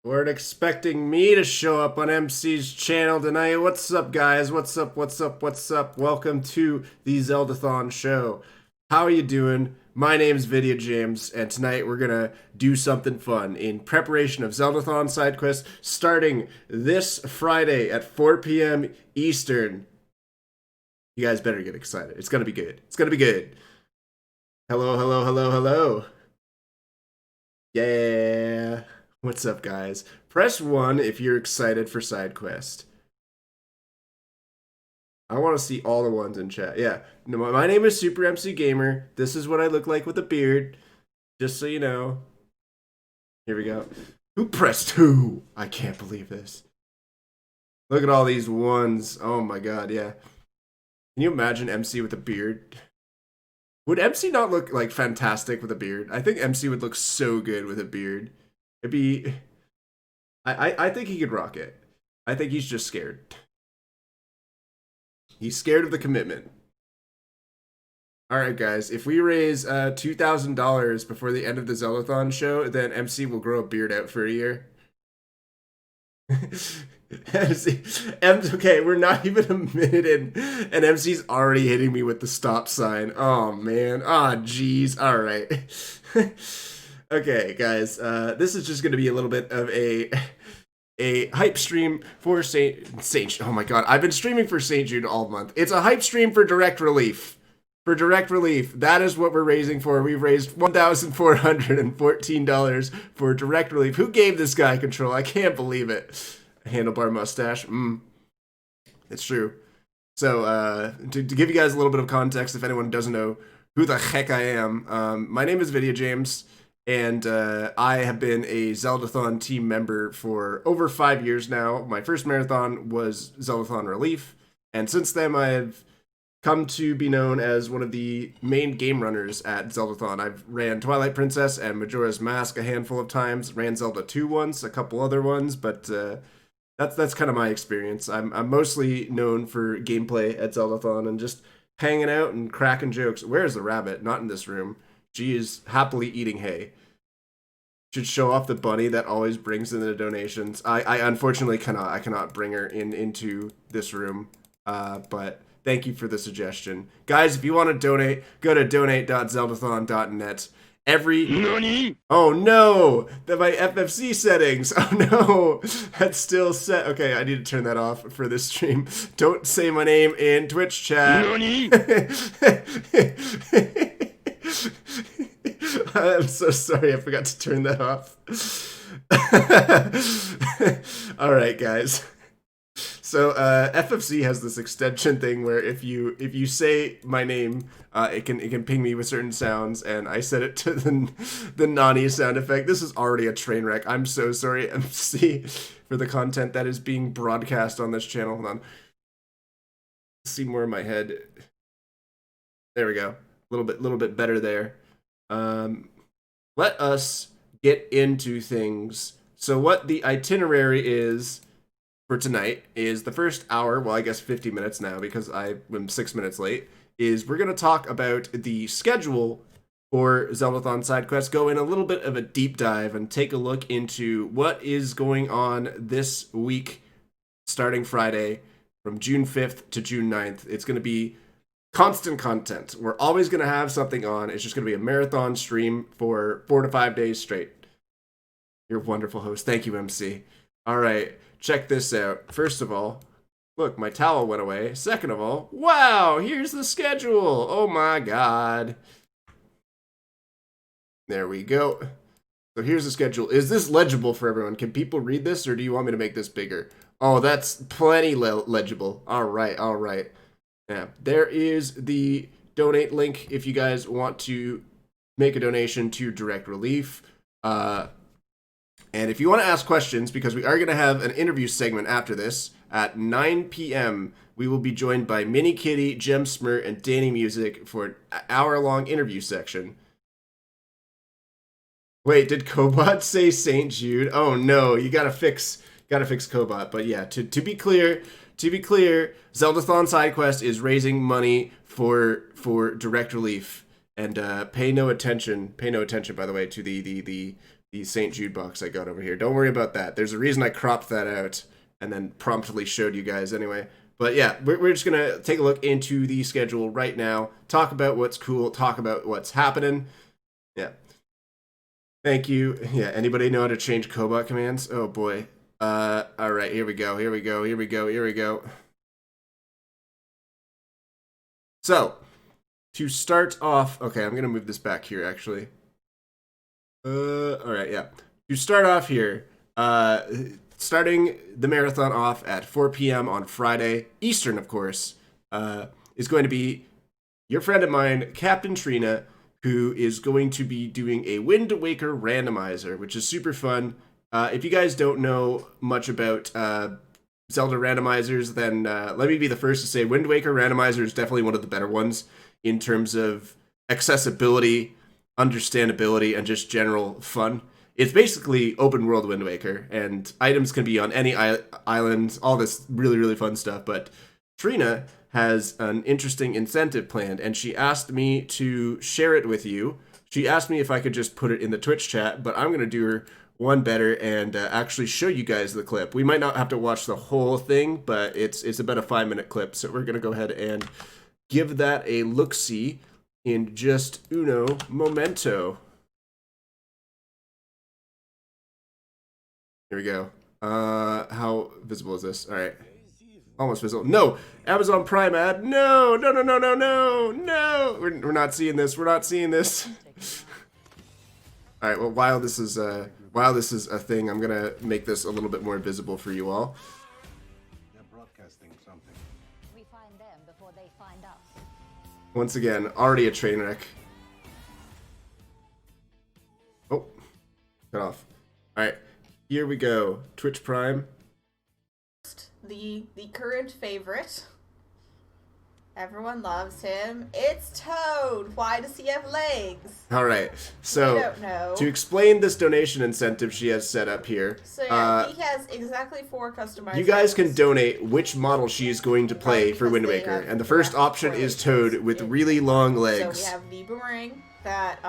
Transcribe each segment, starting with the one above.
Weren't expecting me to show up on MC's channel tonight. What's up, guys? What's up? What's up? What's up? Welcome to the Zeldathon Show. How are you doing? My name's Vidya James, and tonight we're gonna do something fun in preparation of Zeldathon side quest starting this Friday at 4 p.m. Eastern. You guys better get excited. It's gonna be good. It's gonna be good. Hello, hello, hello, hello. Yeah. What's up, guys? Press 1 if you're excited for side quest. I want to see all the ones in chat. Yeah. No, my name is Super MC Gamer. This is what I look like with a beard. Just so you know. Here we go. Who pressed who? I can't believe this. Look at all these ones. Oh my god, yeah. Can you imagine MC with a beard? Would MC not look like fantastic with a beard? I think MC would look so good with a beard. It'd be. I think he could rock it. I think he's just scared. He's scared of the commitment. All right, guys. If we raise $2,000 before the end of the Zeldathon show, then MC will grow a beard out for a year. Okay, we're not even a minute in, and MC's already hitting me with the stop sign. Oh man. Ah, oh, jeez. All right. Okay, guys. This is just going to be a little bit of a hype stream for Saint. Oh my god, I've been streaming for Saint Jude all month. It's a hype stream for Direct Relief. For Direct Relief, that is what we're raising for. We've raised $1,414 for Direct Relief. Who gave this guy control? I can't believe it. A handlebar mustache. It's true. So, to give you guys a little bit of context, if anyone doesn't know who the heck I am, my name is Vidya James, and I have been a Zeldathon team member for over 5 years now. My first marathon was Zeldathon Relief, and since then I've come to be known as one of the main game runners at Zeldathon. I've ran Twilight Princess and Majora's Mask a handful of times, ran Zelda 2 once, a couple other ones, but that's kind of my experience. I'm mostly known for gameplay at Zeldathon and just hanging out and cracking jokes. Where's the rabbit? Not in this room. She is happily eating hay. Should show off the bunny that always brings in the donations. I unfortunately cannot bring her into this room, but thank you for the suggestion. Guys, if you want to donate, go to donate.zeldathon.net. Nani? Oh no! My FFC settings! Oh no! That's still set. Okay, I need to turn that off for this stream. Don't say my name in Twitch chat. Nani? I'm so sorry, I forgot to turn that off. Alright, guys. So FFC has this extension thing where if you say my name, it can ping me with certain sounds, and I set it to the Nani sound effect. This is already a train wreck. I'm so sorry, MC, for the content that is being broadcast on this channel. Hold on. See more in my head. There we go. A little bit better there. Let us get into things. So what the itinerary is for tonight is the first hour, well, I guess 50 minutes now because I am 6 minutes late, is we're going to talk about the schedule for Zeldathon side quests, go in a little bit of a deep dive and take a look into what is going on this week starting Friday from June 5th to June 9th. It's going to be constant content. We're always going to have something on. It's just going to be a marathon stream for 4 to 5 days straight. You're a wonderful host. Thank you, MC. All right. Check this out. First of all, look, my towel went away. Second of all, wow, here's the schedule. Oh my god. There we go. So here's the schedule. Is this legible for everyone? Can people read this, or do you want me to make this bigger? Oh, that's plenty legible. All right, all right. Yeah, there is the donate link if you guys want to make a donation to Direct Relief. And if you want to ask questions, because we are going to have an interview segment after this at 9 p.m., we will be joined by MiniKitty, Gemsmrt, and dannymusic for an hour-long interview section. Wait, did Cobot say St. Jude? Oh no, you gotta fix Cobot. But yeah, to be clear, Zeldathon side quest is raising money for Direct Relief, and pay no attention. By the way, to the the St. Jude box I got over here. Don't worry about that. There's a reason I cropped that out and then promptly showed you guys anyway. But yeah, we're just going to take a look into the schedule right now, talk about what's cool, talk about what's happening. Yeah. Thank you. Yeah, anybody know how to change Cobot commands? Oh boy. All right, here we go. So, to start off, okay, I'm going to move this back here actually. All right, yeah. To start off here, starting the marathon off at 4 p.m. on Friday, Eastern, of course, is going to be your friend of mine, Captain Trina, who is going to be doing a Wind Waker randomizer, which is super fun. If you guys don't know much about Zelda randomizers, then let me be the first to say Wind Waker randomizer is definitely one of the better ones in terms of accessibility, understandability, and just general fun. It's basically open world Wind Waker, and items can be on any island, all this really, really fun stuff. But Trina has an interesting incentive planned, and she asked me to share it with you. She asked me if I could just put it in the Twitch chat, but I'm going to do her one better and actually show you guys the clip. We might not have to watch the whole thing, but it's about a 5-minute clip, so we're going to go ahead and give that a look-see in just uno momento. Here we go. How visible is this? All right. Almost visible. No! Amazon Prime ad. No! No, no, no, no, no! No! We're not seeing this. We're not seeing this. All right, well, while this is a thing, I'm going to make this a little bit more visible for you all. They're broadcasting something. We find them before they find us. Once again, already a train wreck. Oh, cut off. All right. Here we go. Twitch Prime. The current favorite. Everyone loves him. It's Toad. Why does he have legs? All right. We So don't know. to explain this donation incentive she has set up here, So yeah, he has exactly 4 customized. you guys can items. donate which model she is going to play for Because Wind they Waker, have and the first option is Toad with really long legs. So we have the boomerang that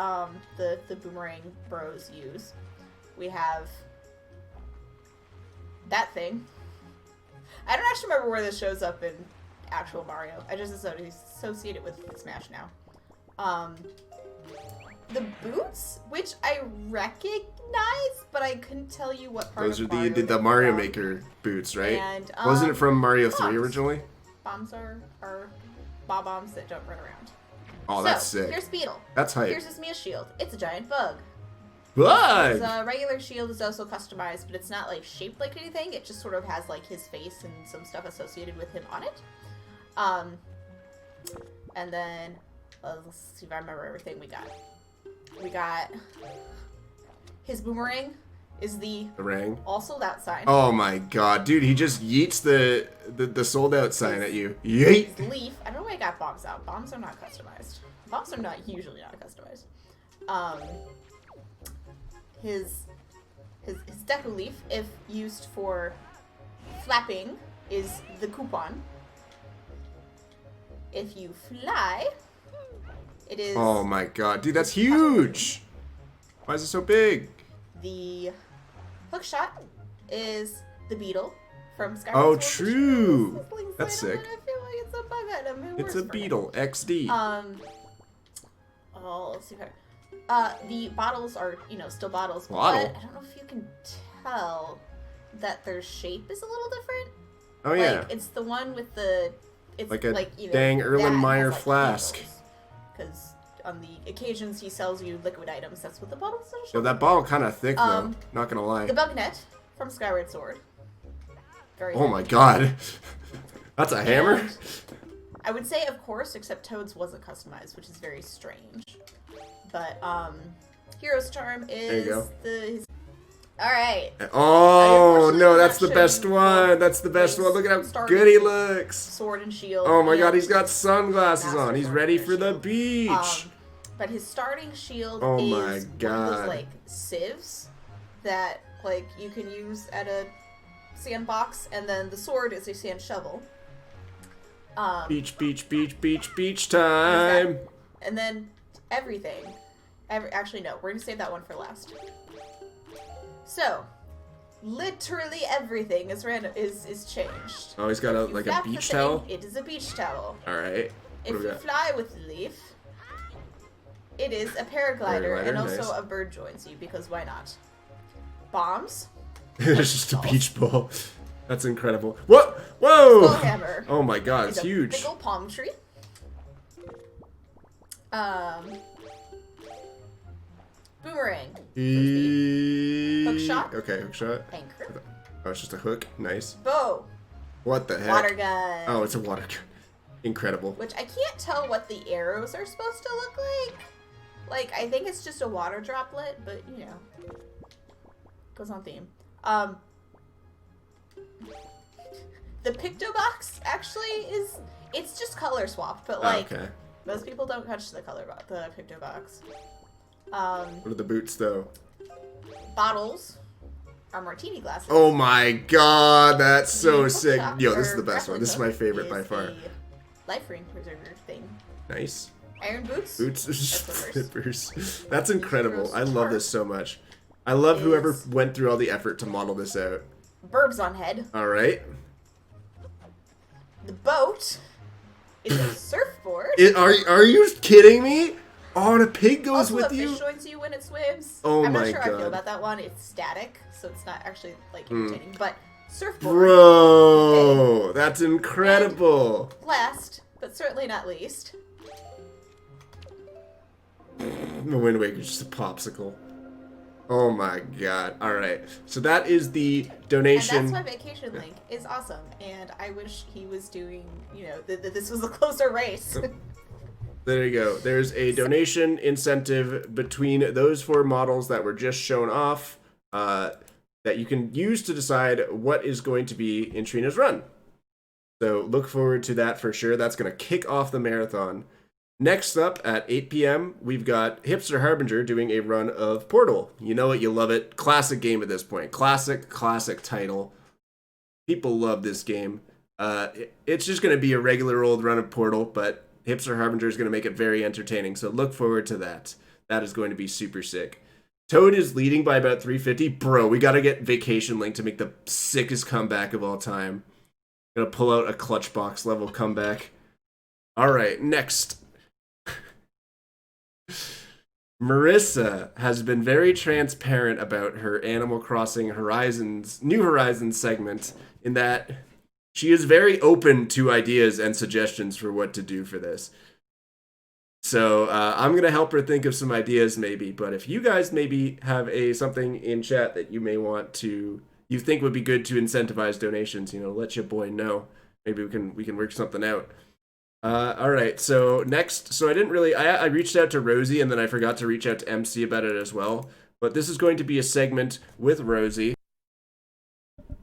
the boomerang bros use. We have that thing. I don't actually remember where this shows up in actual Mario. I just associate it with Smash now. The boots, which I recognize, but I couldn't tell you what part Those are of Mario the they're Mario from. Maker boots, right? And, Wasn't it from Mario 3 bombs. originally? Bombs are bombs that don't run around. Oh, that's so, sick. Here's Beetle. That's hype. Here's his Mia shield. It's a giant bug. Bug! His regular shield is also customized, but it's not like shaped like anything. It just sort of has like his face and some stuff associated with him on it. And then let's see if I remember everything we got. We got his boomerang is the Rang. all sold out sign. Oh my god, dude, he just yeets the sold out sign at you. Yeet! His leaf. I don't know why I got bombs out. Bombs are not customized. Bombs are not usually not customized. His deco leaf, if used for flapping, is the coupon. If you fly, it is Oh my god, dude, that's huge! Why is it so big? the hook shot is the beetle from Skyward Oh, Sword, which true. is Link's That's item, sick. and I feel like it's a bug item. It It's works a for me. beetle, XD. Let's see if the bottles are, still bottles, Bottle? but I don't know if you can tell that their shape is a little different. Oh yeah. Like, it's the one with the, it's Like a you know, dang that Erlenmeyer has, flask. Because on the occasions he sells you liquid items, that's what the bottles are. Yo, that bottle kind of thick though. Um, Not gonna lie. The bug net from Skyward Sword. Very Oh good. my god. That's a hammer? And I would say, of course, except Toad's wasn't customized, which is very strange. But Hero's Charm is you go. his. All right. Oh unfortunately no, cannot that's the show best you one. That's the best his one. Look at how starting good he looks. Sword and shield. Oh my god, and he's got sunglasses Master on. He's Sword ready and for the shield. beach. But his starting shield Oh is my one of God. those like sieves that like you can use at a sandbox, and then the sword is a sand shovel. Beach, beach, beach, beach, beach time. And then everything. Actually, no, we're gonna save that one for last. So, literally everything is changed. Oh, he's got a If you like a flap the beach thing, towel. It is a beach towel. All right. If What do we you got? fly with the leaf, it is a paraglider, Paraglider, and also nice. a bird joins you, because why not? Bombs. It's just a beach ball. That's incredible. What? Whoa! Skullhammer. Oh my god, it's It's a huge. big ol' palm tree. Boomerang. Hook shot. Okay, hook shot. Anchor. Oh, it's just a hook. Nice. Bow. What the heck? Water gun. Oh, it's a water gun. Incredible. Which I can't tell what the arrows are supposed to look like. Like, I think it's just a water droplet, but, you know. Goes on theme. The Pictobox actually is... It's just color swapped, but, like, okay. most people don't touch the the Pictobox. What are the boots, though? Bottles are martini glasses. Oh my god, that's so The sick. hook shot, Yo, this is or the best one. This is replica, my favorite by is far. the life ring preserver thing. Nice. Iron boots. Boots, Slippers. slippers. That's incredible. I love this so much. I love Is- whoever went through all the effort to model this out. Burbs on head. All right. The boat is a surfboard. Are you kidding me? Oh, the pig goes Also, with a you? fish joins you when it swims. Oh I'm my not sure how I God. feel about that one. It's static, so it's not actually like entertaining. But surfboard. Bro, that's incredible. Last, but certainly not least, The Wind Waker's just a popsicle. Oh my god. Alright. So that is the and donation. that's why Vacation Link is awesome. And I wish he was doing, you know, this was a closer race. There you go. There's a donation incentive between those 4 models that were just shown off that you can use to decide what is going to be in Trina's run. So look forward to that for sure. That's going to kick off the marathon. Next up at 8 p.m., we've got Hipster Harbinger doing a run of Portal. You know it, you love it. Classic game at this point. Classic title. People love this game. It's just going to be a regular old run of Portal, but Hipster Harbinger is going to make it very entertaining, so look forward to that. That is going to be super sick. Toad is leading by about 350. Bro, we got to get Vacation Link to make the sickest comeback of all time. Gonna pull out a clutch box level comeback. Alright, next. Marissa has been very transparent about her Animal Crossing New Horizons segment, in that she is very open to ideas and suggestions for what to do for this. So I'm going to help her think of some ideas maybe, but if you guys maybe have something in chat that you may want to, you think would be good to incentivize donations, let your boy know. Maybe we can work something out. All right, so next, so I reached out to Rosie and then I forgot to reach out to MC about it as well, but this is going to be a segment with Rosie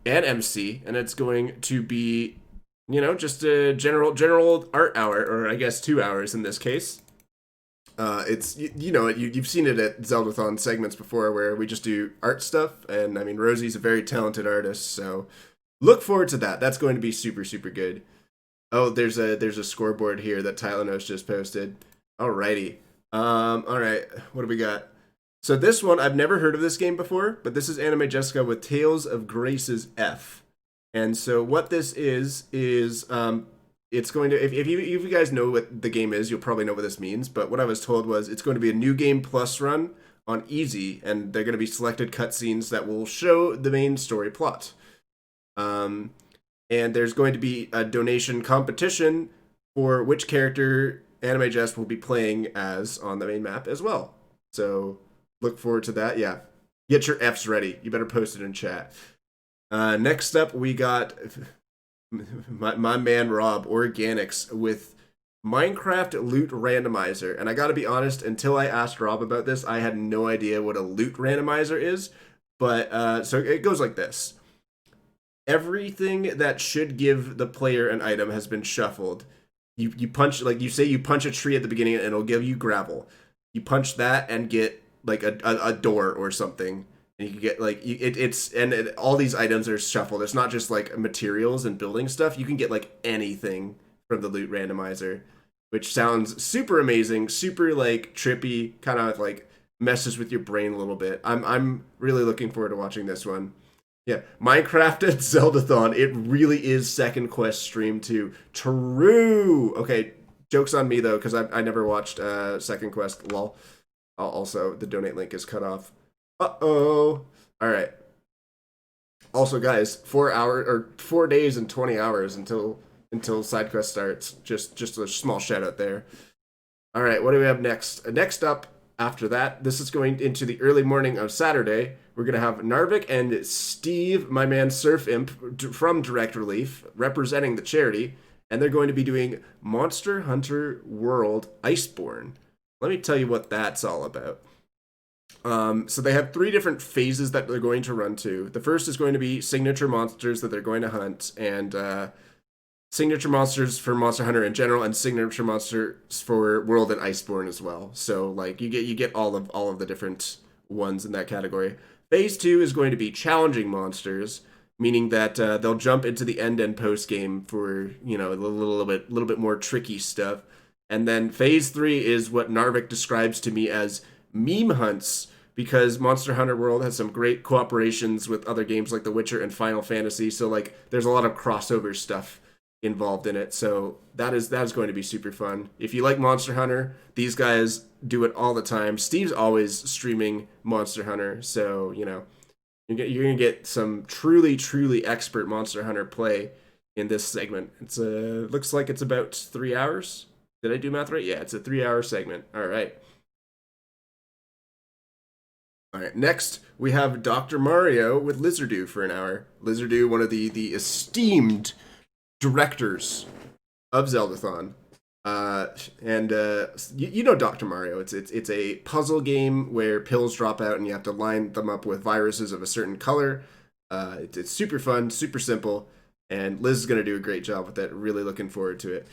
and MC, and it's going to be, just a general art hour, or I guess 2 hours in this case. It's, you've seen it at Zeldathon segments before where we just do art stuff, and I mean, Rosie's a very talented artist, so look forward to that. That's going to be super, super good. Oh, there's a scoreboard here that Tylenos just posted. Alrighty. Alright, what do we got? So this one, I've never heard of this game before, but this is Anime Jessica with Tales of Grace's F. And so what this is it's going to, if you guys know what the game is, you'll probably know what this means, but what I was told was it's going to be a new game plus run on easy, and they're going to be selected cutscenes that will show the main story plot. And there's going to be a donation competition for which character Anime Jess will be playing as on the main map as well. So look forward to that. Yeah, get your Fs ready. You better post it in chat. Next up, we got my man Rob, Organics, with Minecraft Loot Randomizer. And I gotta be honest, until I asked Rob about this, I had no idea what a loot randomizer is. But so it goes like this. Everything that should give the player an item has been shuffled. You punch, like you say, you punch a tree at the beginning and it'll give you gravel. You punch that and get like a door or something. And you can get like all these items are shuffled. It's not just like materials and building stuff. You can get like anything from the loot randomizer, which sounds super amazing, super like trippy, kind of like messes with your brain a little bit. I'm really looking forward to watching this one. Yeah, Minecraft at Zeldathon. It really is Second Quest stream too. True. Okay, joke's on me though, because I never watched Second Quest. Lol. Also, the donate link is cut off. Uh-oh. All right. Also, guys, 4 days and 20 hours until side quest starts. Just a small shout out there. All right, what do we have next? Next up, after that, this is going into the early morning of Saturday. We're gonna have Narvik and Steve, my man Surf Imp from Direct Relief, representing the charity, and they're going to be doing Monster Hunter World Iceborne. Let me tell you what that's all about. So they have 3 different phases that they're going to run to. The first is going to be signature monsters that they're going to hunt, and signature monsters for Monster Hunter in general, and signature monsters for World and Iceborne as well. So like you get all of the different ones in that category. Phase 2 is going to be challenging monsters, meaning that they'll jump into the end post game for a little bit more tricky stuff. And then phase 3 is what Narvik describes to me as meme hunts, because Monster Hunter World has some great cooperations with other games like The Witcher and Final Fantasy. So like there's a lot of crossover stuff involved in it. So that is going to be super fun. If you like Monster Hunter, these guys do it all the time. Steve's always streaming Monster Hunter, so you're gonna get some truly expert Monster Hunter play in this segment. It's looks like it's about 3 hours. Did I do math right? Yeah, it's a 3-hour segment. All right. All right, next we have Dr. Mario with Lizardu for an hour. Lizardu, one of the esteemed directors of Zeldathon. You know Dr. Mario. It's a puzzle game where pills drop out and you have to line them up with viruses of a certain color. It's super fun, super simple, and Liz is going to do a great job with it. Really looking forward to it.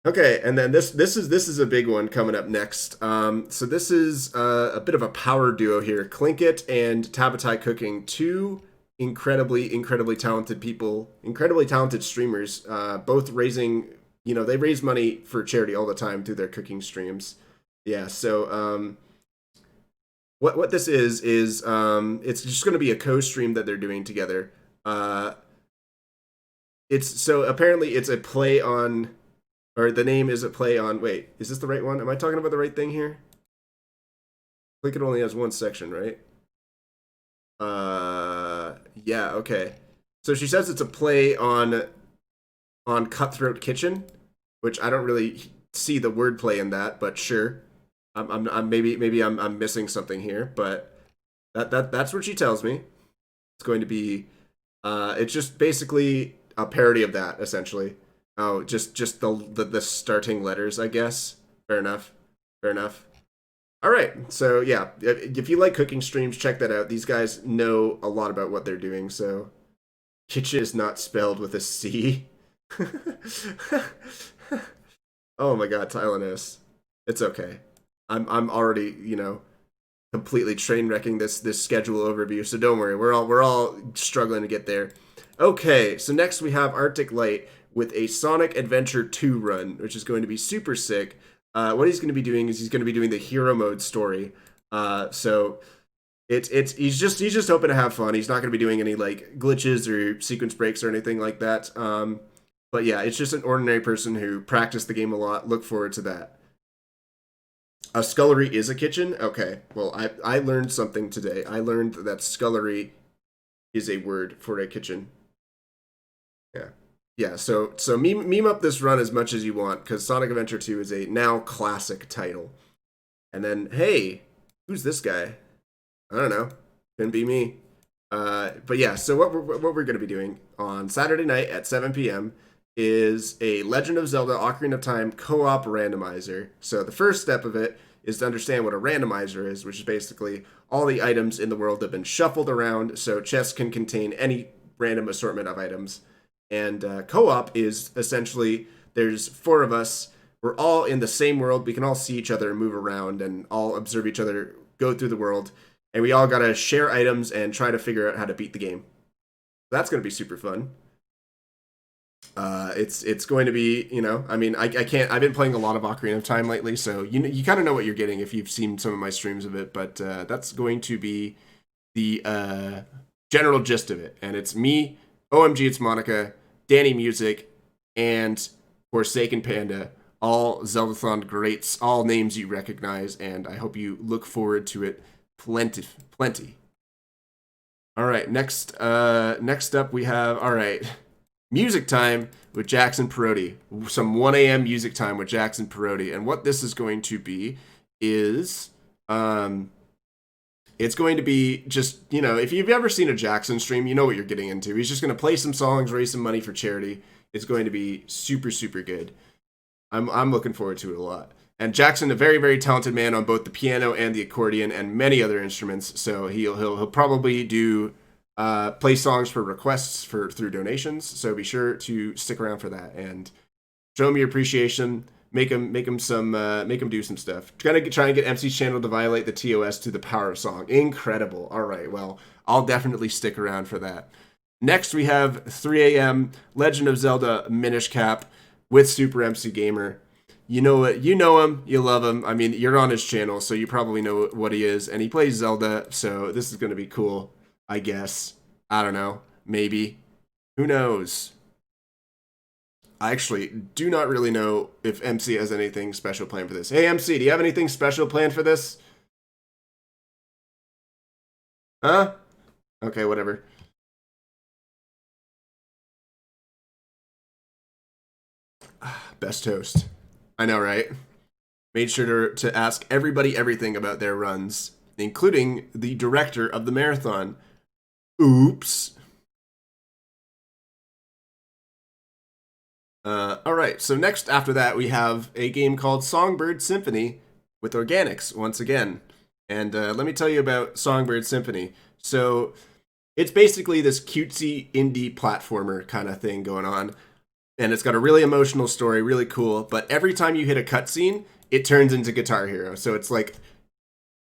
Okay, and then this is a big one coming up next. So this is a bit of a power duo here. Clinkit and Tabatai Cooking, 2 incredibly talented people, incredibly talented streamers, both raising, they raise money for charity all the time through their cooking streams. Yeah, so what this is it's just going to be a co-stream that they're doing together. Apparently it's a play on, or the name is a play on, wait, is this the right one? Am I talking about the right thing here? Click it only has one section, right? Yeah, okay. So she says it's a play on Cutthroat Kitchen, which I don't really see the wordplay in that, but sure. I'm maybe I'm missing something here, but that's what she tells me. It's going to be it's just basically a parody of that, essentially. Oh, just the starting letters, I guess. Fair enough. All right, so yeah, if you like cooking streams, check that out. These guys know a lot about what they're doing. So, kitchen is not spelled with a C. Oh my God, Tylenus. It's okay. I'm already completely train wrecking this schedule overview. So don't worry, we're all struggling to get there. Okay, so next we have Arctic Light with a Sonic Adventure 2 run, which is going to be super sick. What he's going to be doing is he's going to be doing the hero mode story. So he's just hoping to have fun. He's not going to be doing any like glitches or sequence breaks or anything like that. But yeah, it's just an ordinary person who practiced the game a lot. Look forward to that. A scullery is a kitchen? Okay. Well, I learned something today. I learned that scullery is a word for a kitchen. Yeah. Yeah, so meme up this run as much as you want, because Sonic Adventure 2 is a now classic title. And then, hey, who's this guy? I don't know. Couldn't be me. But yeah, so what we're going to be doing on Saturday night at 7 p.m. is a Legend of Zelda Ocarina of Time co-op randomizer. So the first step of it is to understand what a randomizer is, which is basically all the items in the world have been shuffled around, so chests can contain any random assortment of items. And co-op is essentially, there's 4 of us, we're all in the same world, we can all see each other move around and all observe each other go through the world, and we all gotta share items and try to figure out how to beat the game. That's gonna be super fun. It's going to be, you know, I mean, I can't, I've been playing a lot of Ocarina of Time lately, so you kind of know what you're getting if you've seen some of my streams of it, but that's going to be the general gist of it. And it's me, OMG It's Monica, Danny Music, and Forsaken Panda, all Zeldathon greats, all names you recognize, and I hope you look forward to it plenty. All right, next up we have, all right, music time with Jackson Perotti. Some 1 a.m. music time with Jackson Perotti. And what this is going to be is, it's going to be just, you know, if you've ever seen a Jackson stream, you know what you're getting into. He's just going to play some songs, raise some money for charity. It's going to be super, super good. I'm looking forward to it a lot. And Jackson, a very, very talented man on both the piano and the accordion and many other instruments. So he'll probably do play songs for requests through donations. So be sure to stick around for that and show him your appreciation. Make him do some stuff. Try and get MC's channel to violate the TOS to the power of song. Incredible. All right, well, I'll definitely stick around for that. Next, we have 3 a.m. Legend of Zelda Minish Cap with Super MC Gamer. You know it. You know him. You love him. I mean, you're on his channel, so you probably know what he is. And he plays Zelda, so this is going to be cool, I guess. I don't know. Maybe. Who knows? I actually do not really know if MC has anything special planned for this. Hey, MC, do you have anything special planned for this? Huh? Okay, whatever. Best host. I know, right? Made sure to ask everybody everything about their runs, including the director of the marathon. Oops. All right, so next after that, we have a game called Songbird Symphony with organics once again. And let me tell you about Songbird Symphony. So it's basically this cutesy indie platformer kind of thing going on. And it's got a really emotional story, really cool. But every time you hit a cutscene, it turns into Guitar Hero. So it's like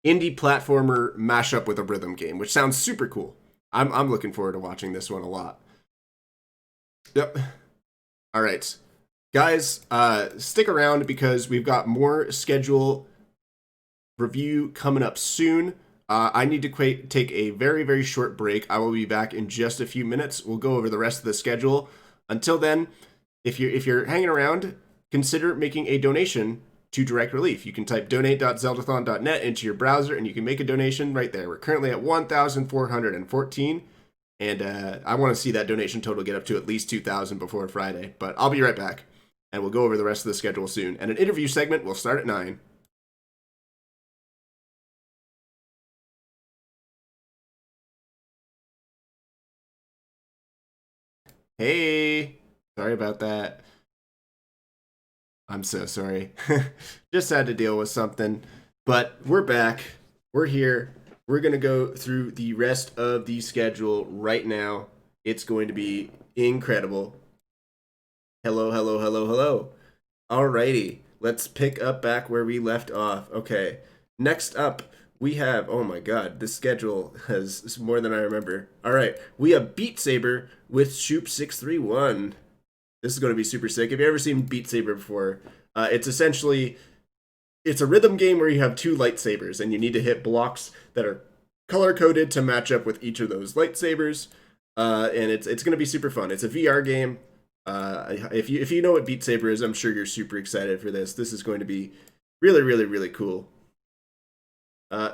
indie platformer mashup with a rhythm game, which sounds super cool. I'm looking forward to watching this one a lot. Yep. All right, guys, stick around because we've got more schedule review coming up soon. I need to take a very, very short break. I will be back in just a few minutes. We'll go over the rest of the schedule. Until then, if you're hanging around, consider making a donation to Direct Relief. You can type donate.zeldathon.net into your browser, and you can make a donation right there. We're currently at 1,414. And I want to see that donation total get up to at least 2,000 before Friday. But I'll be right back, and we'll go over the rest of the schedule soon. And an interview segment will start at 9. Hey, sorry about that. I'm so sorry. Just had to deal with something. But we're back. We're here. We're going to go through the rest of the schedule right now. It's going to be incredible. Hello. Alrighty, let's pick up back where we left off. Okay, next up, we have, oh my god, this schedule has more than I remember. Alright, we have Beat Saber with Shoop 631. This is going to be super sick. Have you ever seen Beat Saber before? It's essentially... It's a rhythm game where you have 2 lightsabers, and you need to hit blocks that are color-coded to match up with each of those lightsabers. And it's going to be super fun. It's a VR game. If you know what Beat Saber is, I'm sure you're super excited for this. This is going to be really, really, really cool.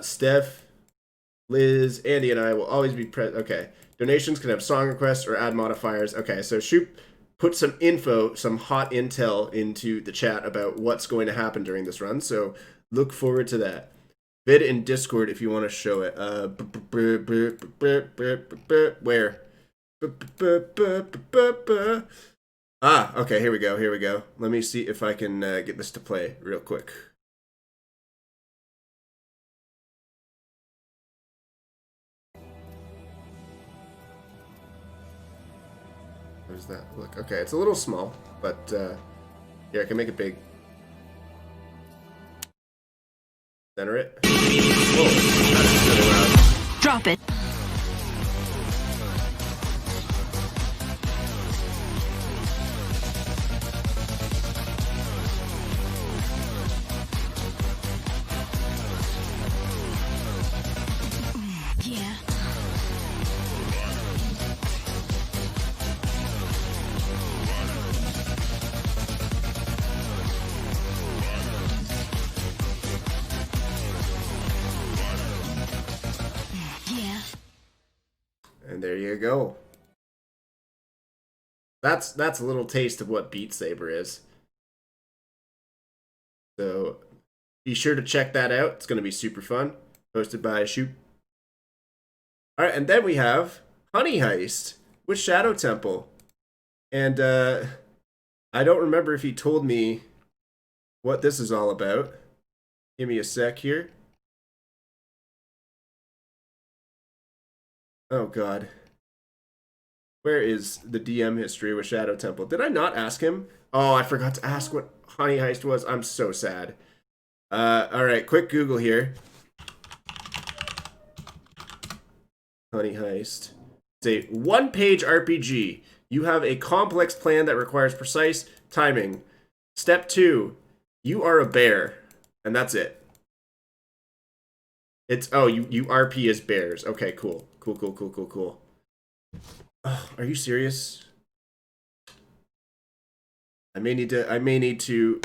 Steph, Liz, Andy, and I will always be okay. Donations can have song requests or add modifiers. Okay, so Shoop put some info, some hot intel into the chat about what's going to happen during this run, so look forward to that. Vid in Discord if you want to show it. Where? Okay, here we go. Let me see if I can get this to play real quick. Where's that? Look, okay, it's a little small, but here, I can make it big. Center it. Whoa, that's really loud. Drop it. And there you go. That's a little taste of what Beat Saber is. So be sure to check that out. It's going to be super fun. Hosted by Shoot. All right, and then we have Honey Heist with Shadow Temple. And I don't remember if he told me what this is all about. Give me a sec here. Oh, God. Where is the DM history with Shadow Temple? Did I not ask him? Oh, I forgot to ask what Honey Heist was. I'm so sad. All right, quick Google here. Honey Heist. It's a one-page RPG. You have a complex plan that requires precise timing. Step 2, you are a bear. And that's it. It's, oh, you RP as bears. Okay, cool. Cool. Oh, are you serious? I may need to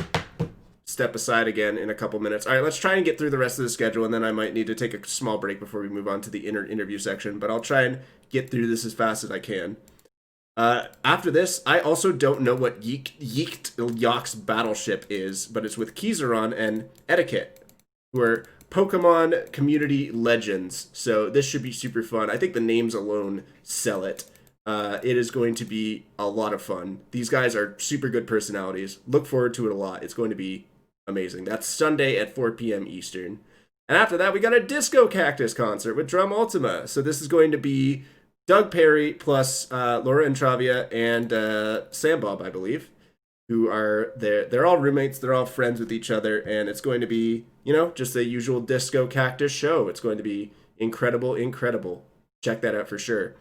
step aside again in a couple minutes. All right, let's try and get through the rest of the schedule, and then I might need to take a small break before we move on to the interview section, but I'll try and get through this as fast as I can. After this, I also don't know what Yok's battleship is, but it's with Kizaron and Etiquette, who are Pokemon community legends, so this should be super fun. I think the names alone sell it. It is going to be a lot of fun. These guys are super good personalities. Look forward to it a lot. It's going to be amazing. That's Sunday at 4 p.m. Eastern. And after that, we got a Disco Cactus concert with Drum Ultima. So this is going to be Doug Perry plus Laura Intravia and Sam Bob, I believe, who are there. They're all roommates. They're all friends with each other. And it's going to be, just the usual Disco Cactus show. It's going to be incredible. Check that out for sure.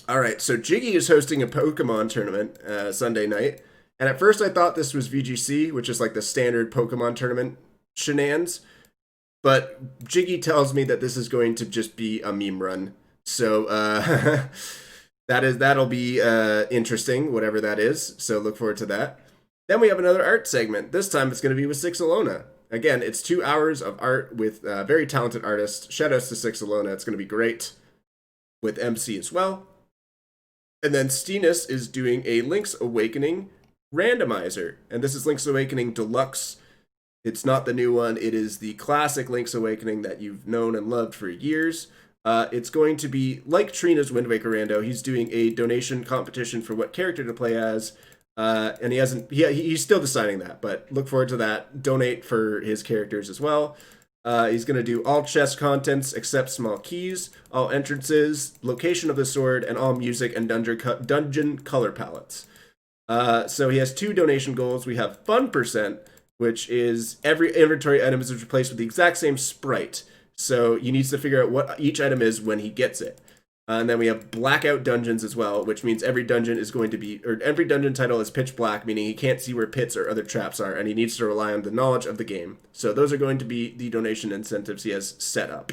All right, so Jiggy is hosting a Pokemon tournament Sunday night. And at first I thought this was VGC, which is like the standard Pokemon tournament shenanigans. But Jiggy tells me that this is going to just be a meme run. So that'll be interesting, whatever that is. So look forward to that. Then we have another art segment. This time it's going to be with Six Alona. Again, it's 2 hours of art with very talented artists. Shoutouts to Six Alona. It's going to be great. With MC as well. And then Steenus is doing a Link's Awakening randomizer. And this is Link's Awakening Deluxe. It's not the new one. It is the classic Link's Awakening that you've known and loved for years. It's going to be like Trina's Wind Waker Rando. He's doing a donation competition for what character to play as. And he's still deciding that, but look forward to that. Donate for his characters as well. He's going to do all chest contents except small keys, all entrances, location of the sword, and all music and dungeon color palettes. So he has 2 donation goals. We have Fun %, which is every inventory item is replaced with the exact same sprite. So he needs to figure out what each item is when he gets it. And then we have Blackout Dungeons as well, which means every dungeon title is pitch black, meaning he can't see where pits or other traps are, and he needs to rely on the knowledge of the game. So those are going to be the donation incentives he has set up.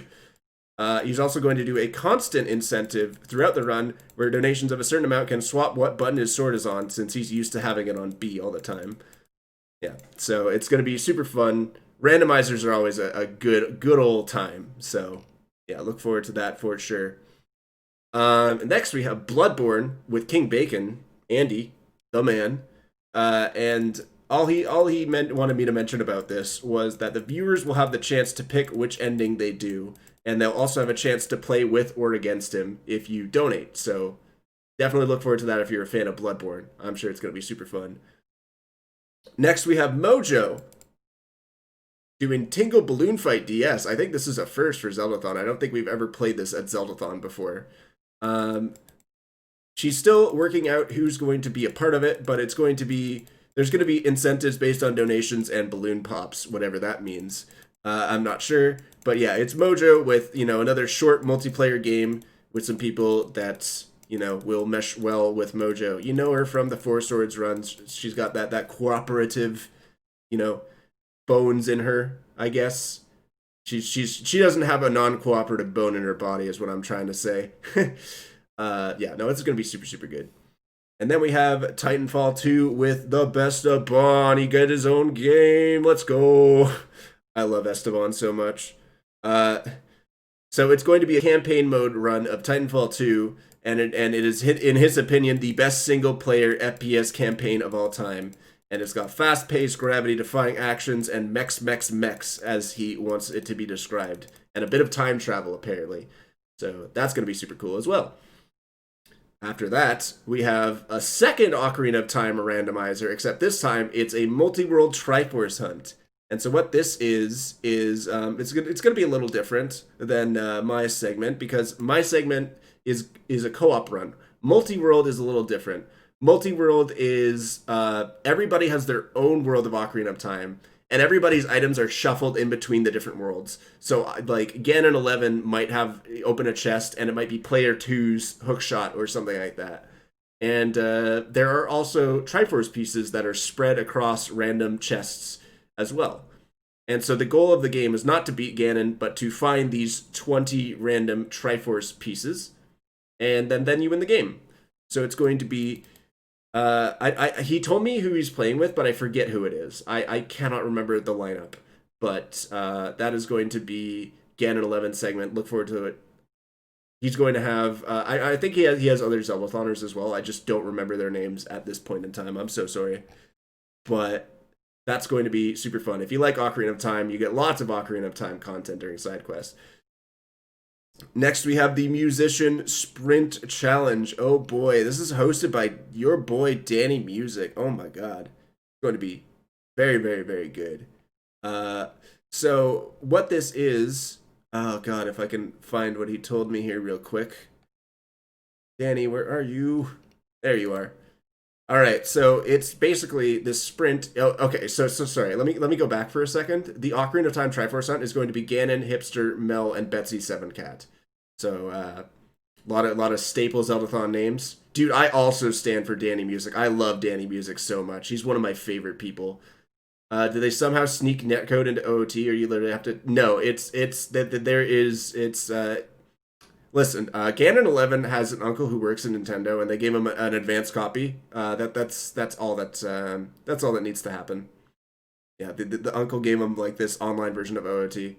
He's also going to do a constant incentive throughout the run, where donations of a certain amount can swap what button his sword is on, since he's used to having it on B all the time. Yeah, so it's going to be super fun. Randomizers are always a good old time. So yeah, look forward to that for sure. Next we have Bloodborne with King Bacon, Andy, the man. And all he wanted me to mention about this was that the viewers will have the chance to pick which ending they do, and they'll also have a chance to play with or against him if you donate. So definitely look forward to that if you're a fan of Bloodborne. I'm sure it's going to be super fun. Next we have Mojo doing Tingle Balloon Fight DS. I think this is a first for Zeldathon. I don't think we've ever played this at Zeldathon before. She's still working out who's going to be a part of it, but there's going to be incentives based on donations and balloon pops, whatever that means. I'm not sure, but yeah, it's Mojo with, another short multiplayer game with some people that, will mesh well with Mojo. You know her from the Four Swords runs. She's got that cooperative, bones in her, I guess. She doesn't have a non-cooperative bone in her body, is what I'm trying to say. Yeah, no, it's going to be super, super good. And then we have Titanfall 2 with the best of Bon. He got his own game. Let's go. I love Esteban so much. So it's going to be a campaign mode run of Titanfall 2, and it is, in his opinion, the best single-player FPS campaign of all time. And it's got fast-paced, gravity-defying actions and mechs, as he wants it to be described. And a bit of time travel, apparently. So that's going to be super cool as well. After that, we have a second Ocarina of Time randomizer, except this time it's a multi-world Triforce hunt. And so what this is it's going to be a little different than my segment, because my segment is a co-op run. Multi-world is a little different. Multi-world is everybody has their own world of Ocarina of Time, and everybody's items are shuffled in between the different worlds. So, like, Ganon 11 might open a chest, and it might be player 2's hookshot or something like that. And there are also Triforce pieces that are spread across random chests as well. And so the goal of the game is not to beat Ganon, but to find these 20 random Triforce pieces, and then you win the game. So it's going to be... he told me who he's playing with, but I forget who it is. I cannot remember the lineup, but that is going to be Ganon 11 segment. Look forward to it. He's going to have I think he has other Zeldathoners as well. I just don't remember their names at this point in time. I'm so sorry, but that's going to be super fun. If you like Ocarina of Time, you get lots of Ocarina of Time content during side quests. Next, we have the Musician Sprint Challenge. Oh boy, this is hosted by your boy Danny Music. Oh my god, it's going to be very, very, very good. So what this is, oh god, if I can find what he told me here real quick. Danny, where are you? There you are. All right, so it's basically this sprint. Oh, okay, so sorry. Let me go back for a second. The Ocarina of Time Triforce Hunt is going to be Ganon, Hipster, Mel, and Betsy Seven Cat. So a lot of staple Zeldathon names. Dude, I also stand for Danny Music. I love Danny Music so much. He's one of my favorite people. Do they somehow sneak netcode into OOT, or you literally have to? No, it's that there is it's. Listen, Ganon 11 has an uncle who works in Nintendo, and they gave him an advanced copy. That's all that needs to happen. Yeah, the uncle gave him like this online version of OOT.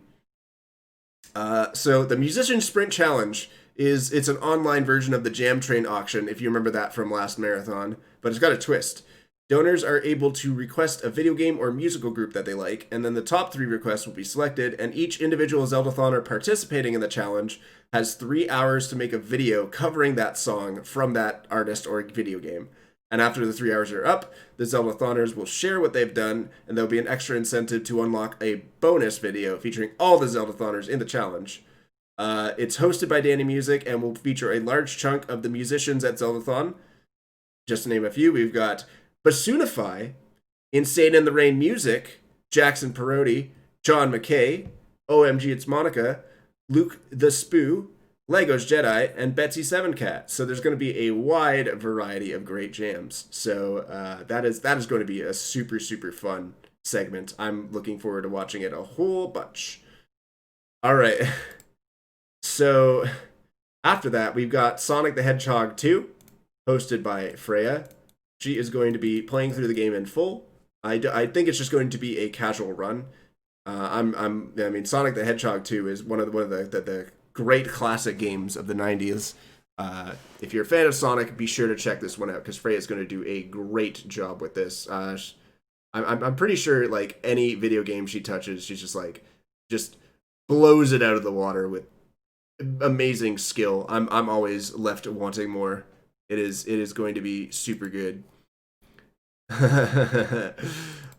So the Musician Sprint Challenge it's an online version of the Jam Train auction, if you remember that from last marathon, but it's got a twist. Donors are able to request a video game or musical group that they like, and then the top 3 requests will be selected, and each individual Zeldathoner participating in the challenge has 3 hours to make a video covering that song from that artist or video game. And after the 3 hours are up, the Zeldathoners will share what they've done, and there'll be an extra incentive to unlock a bonus video featuring all the Zeldathoners in the challenge. It's hosted by Danny Music and will feature a large chunk of the musicians at Zeldathon. Just to name a few, we've got Basunify, Insane in the Rain Music, Jackson Parodi, John McKay, OMG It's Monica, Luke the Spoo, Legos Jedi, and Betsy Seven Cat. So there's going to be a wide variety of great jams. So that is going to be a super, super fun segment. I'm looking forward to watching it a whole bunch. All right. So after that, we've got Sonic the Hedgehog 2, hosted by Freya. She is going to be playing through the game in full. I think it's just going to be a casual run. I mean, Sonic the Hedgehog 2 is one of the great classic games of the 90s. If you're a fan of Sonic, be sure to check this one out, because Freya is going to do a great job with this. I'm pretty sure like any video game she touches, she's just blows it out of the water with amazing skill. I'm always left wanting more. It is going to be super good.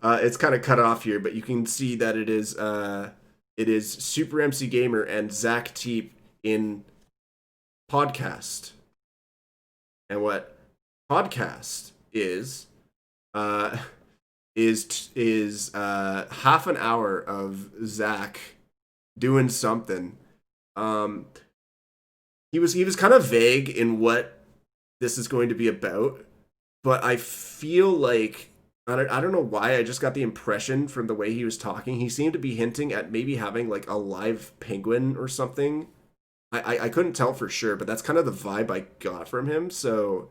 It's kind of cut off here, but you can see that it is Super MC Gamer and Zach Teep in podcast. And what podcast is half an hour of Zach doing something. He was kind of vague in what this is going to be about, but I feel like I don't know why, I just got the impression from the way he was talking, he seemed to be hinting at maybe having like a live penguin or something. I couldn't tell for sure, but that's kind of the vibe I got from him. So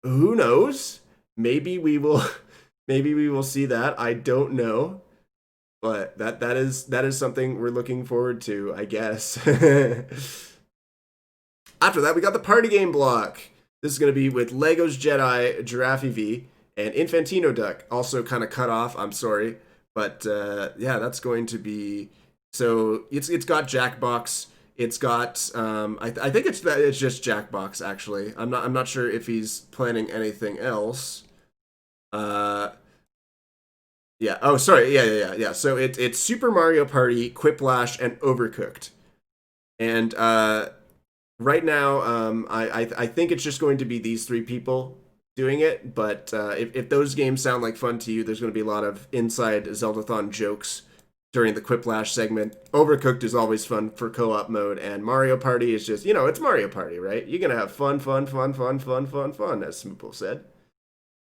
who knows? Maybe we will see that. I don't know. But that is something we're looking forward to, I guess. After that, we got the party game block. This is going to be with Legos Jedi, Giraffe V, and Infantino Duck. Also kind of cut off, I'm sorry. But yeah, that's going to be... So it's got Jackbox. It's got... I think it's just Jackbox, actually. I'm not sure if he's planning anything else. Yeah. Oh, sorry. Yeah. So it's Super Mario Party, Quiplash, and Overcooked. And right now, I think it's just going to be these three people doing it. But if those games sound like fun to you, there's going to be a lot of inside Zeldathon jokes during the Quiplash segment. Overcooked is always fun for co-op mode, and Mario Party is just, it's Mario Party, right? You're going to have fun, as Smoople said.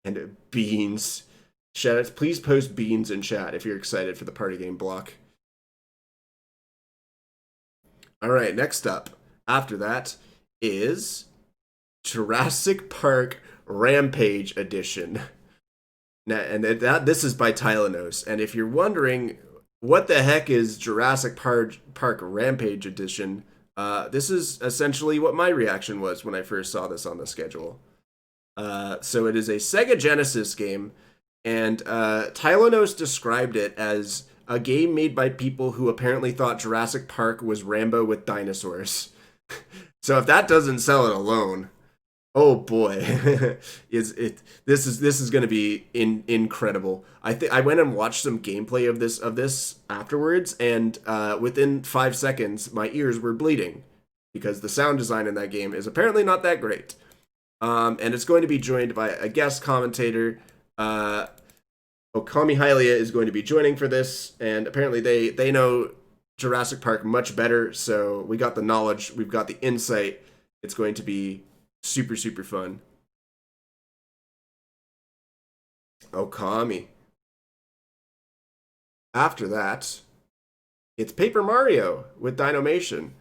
And beans. Please post beans in chat if you're excited for the party game block. All right, next up, after that, is Jurassic Park Rampage Edition. Now, and this is by Tylenos. And if you're wondering what the heck is Jurassic Park Rampage Edition, this is essentially what my reaction was when I first saw this on the schedule. So it is a Sega Genesis game. And Tylenos described it as a game made by people who apparently thought Jurassic Park was Rambo with dinosaurs. So if that doesn't sell it alone, oh boy, this is going to be incredible. I went and watched some gameplay of this afterwards, and within 5 seconds, my ears were bleeding because the sound design in that game is apparently not that great. And it's going to be joined by a guest commentator. Okami Hylia is going to be joining for this, and apparently they know Jurassic Park much better, so we got the knowledge, we've got the insight. It's going to be super, super fun. Okami. After that, it's Paper Mario with Dynamation.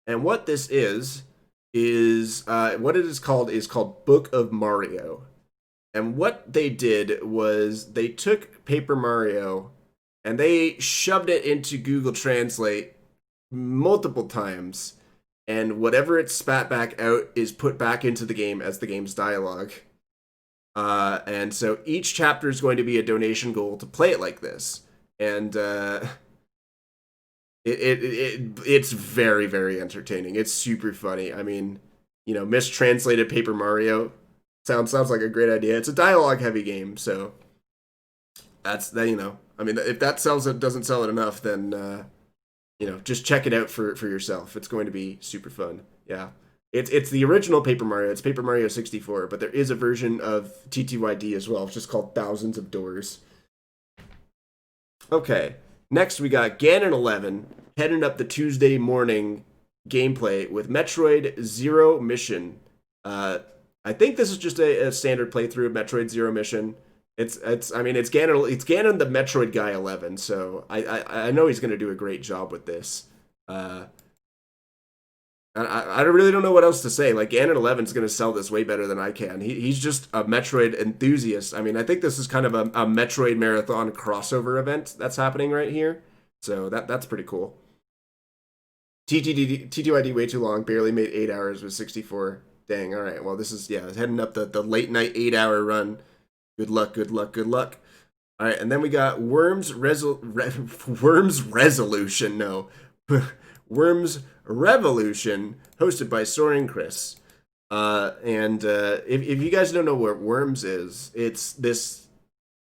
And what this is what it is called Book of Mario. And what they did was they took Paper Mario and they shoved it into Google Translate multiple times, and whatever it spat back out is put back into the game as the game's dialogue. And so each chapter is going to be a donation goal to play it like this. And it's very, very entertaining. It's super funny. I mean, mistranslated Paper Mario sounds like a great idea. It's a dialogue heavy game, so that's that. I mean, if that doesn't sell it enough, then just check it out for yourself. It's going to be super fun. Yeah, it's the original Paper Mario. It's Paper Mario 64, but there is a version of TTYD as well. It's just called Thousands of Doors. Okay, next we got Ganon 11 heading up the Tuesday morning gameplay with Metroid Zero Mission. I think this is just a standard playthrough of Metroid Zero Mission. It's Ganon the Metroid guy 11, so I know he's going to do a great job with this. I really don't know what else to say. Like, Ganon 11 is going to sell this way better than I can. He's just a Metroid enthusiast. I mean, I think this is kind of a Metroid Marathon crossover event that's happening right here. So that's pretty cool. TTYD way too long, barely made 8 hours with 64. Dang, all right. Well, this is, heading up the late night 8-hour run. Good luck. All right, and then we got Worms Resolution. No. Worms Revolution, hosted by Soaring Chris. And if you guys don't know what Worms is, it's this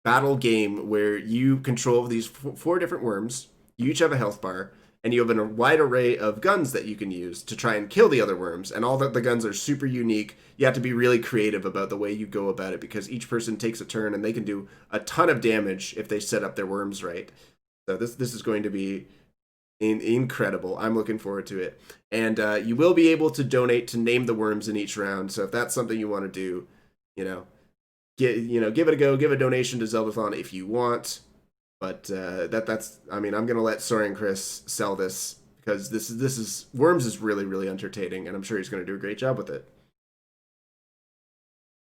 battle game where you control these 4 different worms. You each have a health bar, and you have a wide array of guns that you can use to try and kill the other worms. And all the guns are super unique. You have to be really creative about the way you go about it, because each person takes a turn and they can do a ton of damage if they set up their worms right. So this is going to be incredible. I'm looking forward to it. And you will be able to donate to name the worms in each round. So if that's something you want to do, give it a go. Give a donation to Zeldathon if you want. But I'm gonna let Soaring Chris sell this, because this is Worms is really, really entertaining, and I'm sure he's gonna do a great job with it.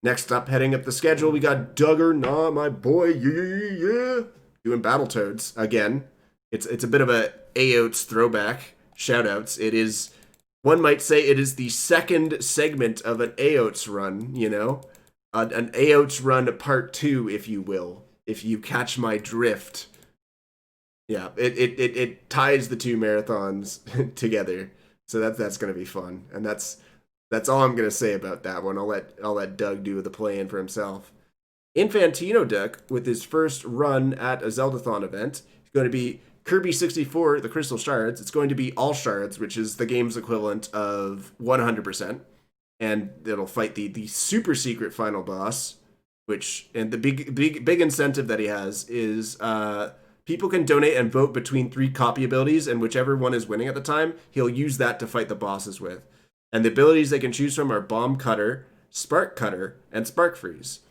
Next up, heading up the schedule, we got Dugger, my boy, yeah, doing Battletoads again. It's a bit of a AOTS throwback. Shoutouts. It is, one might say, it is the second segment of an AOTS run. You know, an AOTS run part 2, if you will, if you catch my drift. Yeah, it ties the two marathons together, so that's gonna be fun, and that's all I'm gonna say about that one. I'll let Doug do the play-in for himself. Infantino Duck, with his first run at a Zeldathon event, is going to be Kirby 64, the Crystal Shards. It's going to be all shards, which is the game's equivalent of 100%, and it'll fight the super secret final boss, and the big incentive that he has is people can donate and vote between 3 copy abilities, and whichever one is winning at the time, he'll use that to fight the bosses with. And the abilities they can choose from are Bomb Cutter, Spark Cutter, and Spark Freeze.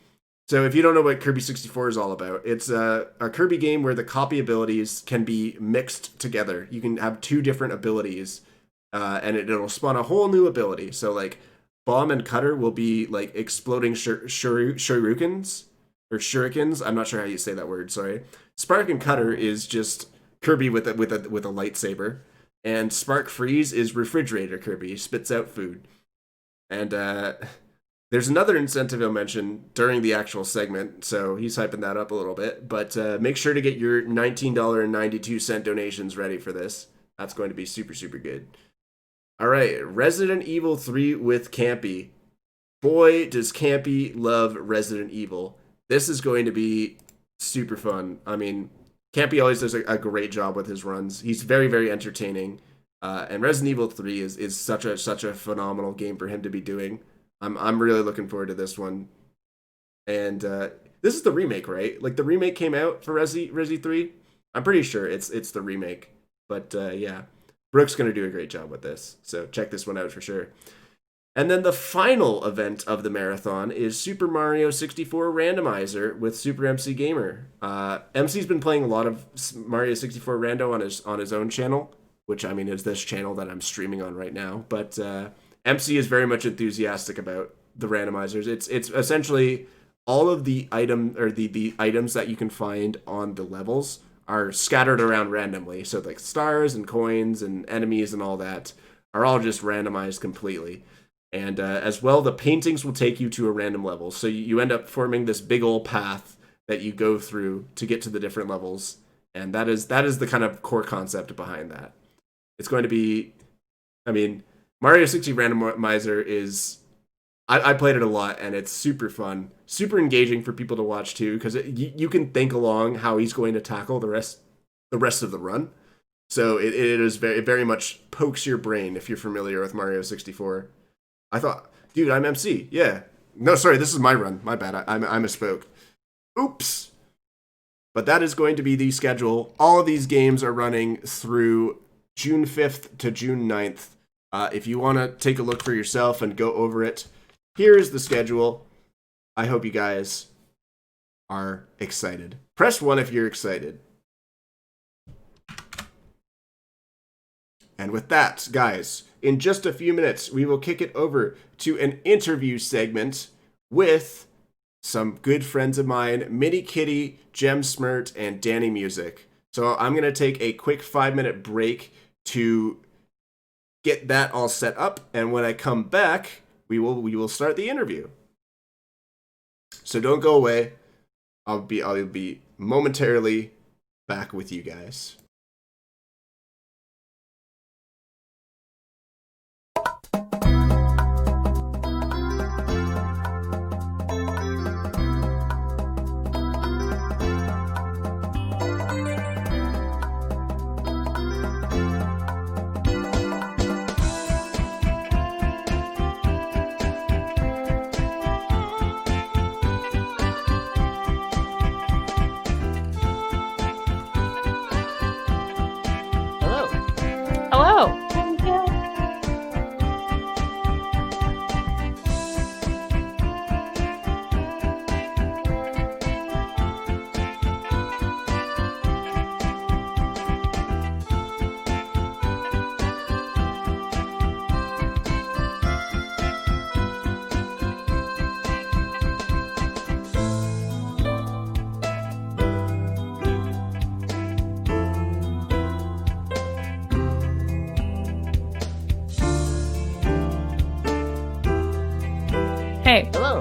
So if you don't know what Kirby 64 is all about, it's a Kirby game where the copy abilities can be mixed together. You can have 2 different abilities, and it'll spawn a whole new ability. So like Bomb and Cutter will be like exploding shurikens, or shurikens. I'm not sure how you say that word. Sorry. Spark and Cutter is just Kirby with a lightsaber, and Spark Freeze is Refrigerator Kirby, spits out food. And there's another incentive I'll mention during the actual segment, so he's hyping that up a little bit. But make sure to get your $19.92 donations ready for this. That's going to be super, super good. All right, Resident Evil 3 with Campy. Boy, does Campy love Resident Evil. This is going to be super fun. I mean, Campy always does a great job with his runs. He's very, very entertaining. And Resident Evil 3 is such a phenomenal game for him to be doing. I'm really looking forward to this one. And this is the remake, right? Like, the remake came out for Resi 3? I'm pretty sure it's the remake. But yeah, Brooke's going to do a great job with this. So check this one out for sure. And then the final event of the marathon is Super Mario 64 Randomizer with Super MC Gamer. MC's been playing a lot of Mario 64 Rando on his own channel, which, I mean, is this channel that I'm streaming on right now. But MC is very much enthusiastic about the randomizers. It's essentially all of the the items that you can find on the levels are scattered around randomly. So like stars and coins and enemies and all that are all just randomized completely. And as well, the paintings will take you to a random level. So you end up forming this big old path that you go through to get to the different levels. And that is the kind of core concept behind that. It's going to be, I mean, Mario 60 Randomizer is, I played it a lot, and it's super fun, super engaging for people to watch too, because you can think along how he's going to tackle the rest of the run. So it is very, very much pokes your brain if you're familiar with Mario 64. I thought, dude, I'm MC. Yeah. No, sorry, this is my run. My bad. I misspoke. Oops. But that is going to be the schedule. All of these games are running through June 5th to June 9th. If you want to take a look for yourself and go over it, here is the schedule. I hope you guys are excited. Press 1 if you're excited. And with that, guys, in just a few minutes, we will kick it over to an interview segment with some good friends of mine, MiniKitty, Gemsmrt, and dannymusic. So I'm going to take a quick 5-minute break to get that all set up, and when I come back, we will start the interview. So don't go away. I'll be momentarily back with you guys. Hey. Hello.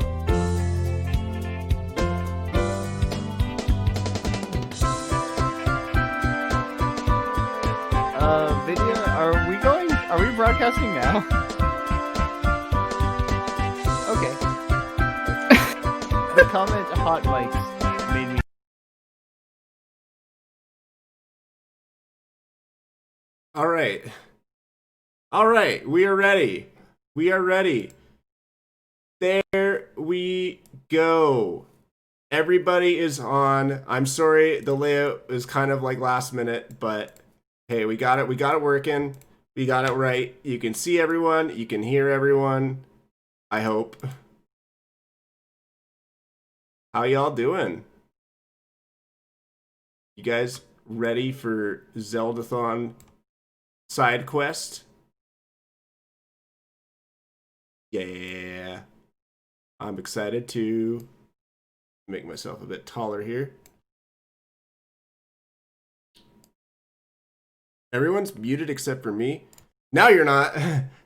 Vidya, are we broadcasting now? Okay. The comment hot mics made me. All right, we are ready. There we go. Everybody is on. I'm sorry the layout is kind of like last minute, but hey, we got it working. We got it right. You can see everyone, you can hear everyone. I hope. How y'all doing? You guys ready for Zeldathon side quest? Yeah. I'm excited to make myself a bit taller here. Everyone's muted except for me. Now you're not.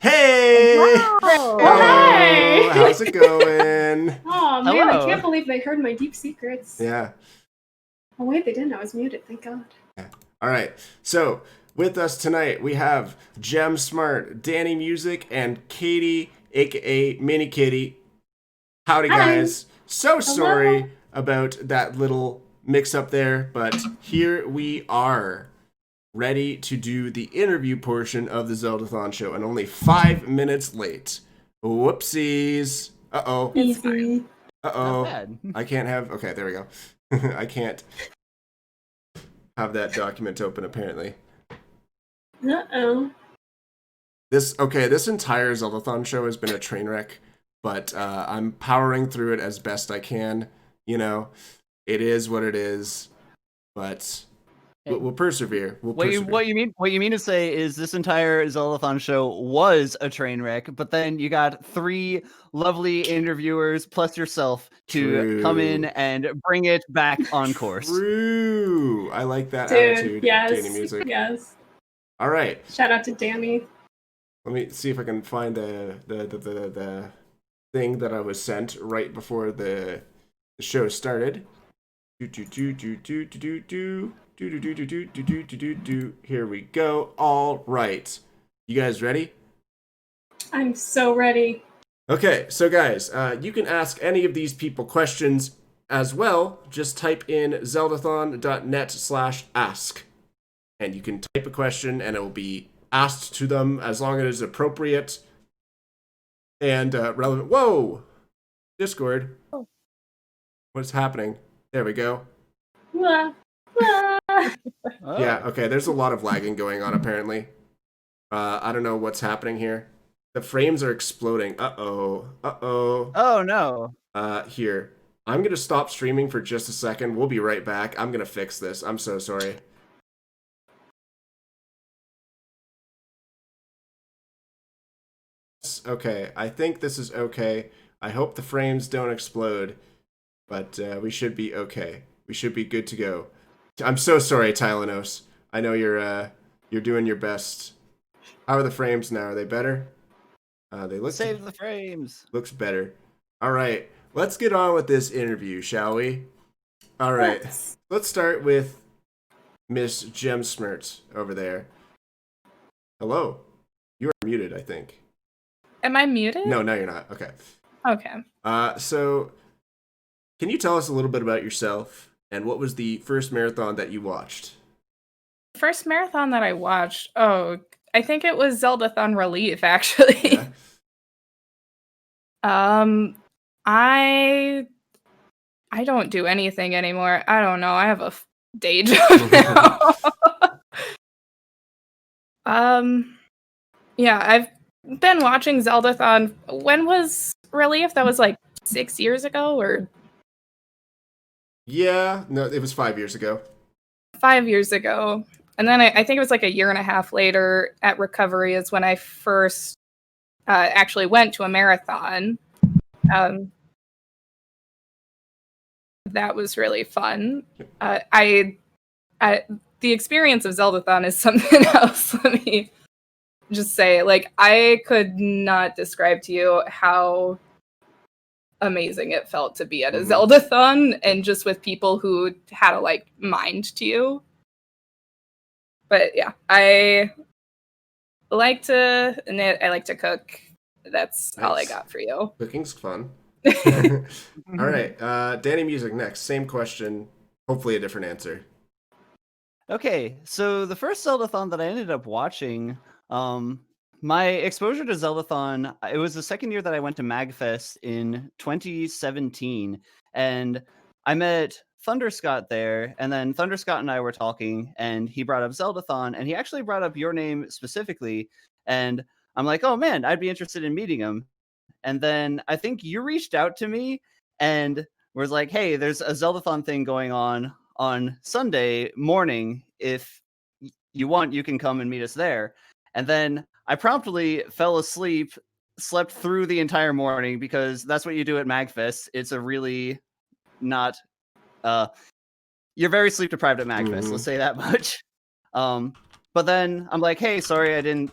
Hey! Wow. Oh, Hi! how's it going? Oh man, Hello. I can't believe they heard my deep secrets. Yeah. Oh wait, they didn't. I was muted. Thank God. All right. So with us tonight we have Gemsmrt, dannymusic, and Katie, aka MiniKitty. Howdy, Hi. guys. So sorry about that little mix-up there, but here we are, ready to do the interview portion of the Zeldathon Show, and only 5 minutes late. Whoopsies. Uh-oh. Easy. Not Uh-oh. bad. I can't have... Okay, there we go. I can't have that document open, apparently. Uh-oh. This entire Zeldathon show has been a train wreck, but I'm powering through it as best I can. You know, it is what it is, but we'll persevere. What you mean to say is this entire Zeldathon show was a train wreck, but then you got 3 lovely interviewers plus yourself to come in and bring it back on course. True. I like that Dude, attitude. yes. Danny Music. Yes. All right. Shout out to Danny. Let me see if I can find the thing that I was sent right before the show started. Here we go. All right. You guys ready? I'm so ready. Okay, so guys, you can ask any of these people questions as well. Just type in zeldathon.net/ask. And you can type a question and it will be asked to them as long as it is appropriate and relevant. Whoa! Discord. Oh. What's happening? There we go. Wah, wah. Oh. Yeah, okay, there's a lot of lagging going on apparently. I don't know what's happening here. The frames are exploding. Uh-oh. Oh no. Here. I'm gonna stop streaming for just a second. We'll be right back. I'm gonna fix this. I'm so sorry. Okay, I think this is okay. I hope the frames don't explode, but we should be okay. We should be good to go. I'm so sorry, Tylenos. I know you're doing your best. How are the frames now? Are they better? They look Save the frames. looks better. All right, let's get on with this interview, shall we? All right, Yes. let's start with Miss Gemsmrt over there. Hello. You are muted, I think. Am I muted? No, you're not. Okay. Okay. So can you tell us a little bit about yourself and what was the first marathon that you watched? First marathon that I watched, I think it was Zeldathon Relief, actually. Yeah. I don't do anything anymore. I don't know. I have a day job now. Yeah, I've been watching Zeldathon. When was Relief? That was like 6 years ago, or Yeah, no, it was 5 years ago. 5 years ago. And then I think it was like a year and a half later at Recovery is when I first actually went to a marathon. That was really fun. The experience of Zeldathon is something else. Let me just say, like, I could not describe to you how amazing it felt to be at a Mhm. Zeldathon and just with people who had a like mind to you. But yeah, I like to knit, I like to cook. That's all I Nice. got for you. Cooking's fun. All right, Danny Music next. Same question. Hopefully a different answer. Okay, so the first Zeldathon that I ended up watching, my exposure to Zeldathon, it was the second year that I went to MagFest in 2017, and I met Thunderscott there, and then Thunderscott and I were talking, and he brought up Zeldathon, and he actually brought up your name specifically, and I'm like, oh man, I'd be interested in meeting him. And then I think you reached out to me and was like, hey, there's a Zeldathon thing going on Sunday morning. If you want, you can come and meet us there. And then I promptly fell asleep, slept through the entire morning because that's what you do at MagFest. It's a really not you're very sleep deprived at MagFest, let's say that much. But then I'm like, hey, sorry I didn't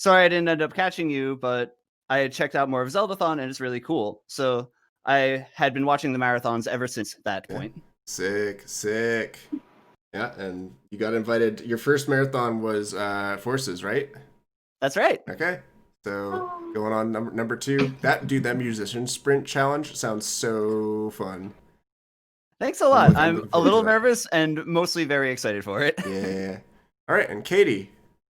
end up catching you, but I had checked out more of Zeldathon and it's really cool. So I had been watching the marathons ever since that point. Sick. Yeah, and you got invited. Your first marathon was Forces, right? That's right. Okay. So going on number 2. That musician sprint challenge sounds so fun. Thanks a lot. I'm looking a forward little to that. nervous and mostly very excited for it. Yeah. All right, and Katie,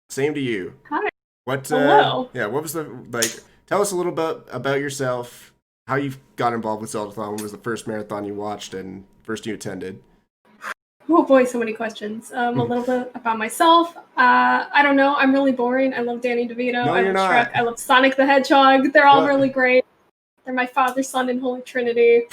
same to you. Hi. What? Hello. Yeah. What was the like? Tell us a little bit about yourself. How you got involved with Zeldathon? When was the first marathon you watched and first you attended? Oh boy, so many questions. A little bit about myself. I don't know. I'm really boring. I love Danny DeVito. No, I you're love not. Shrek. I love Sonic the Hedgehog. They're all What? really great. They're my Father, Son, and Holy Trinity.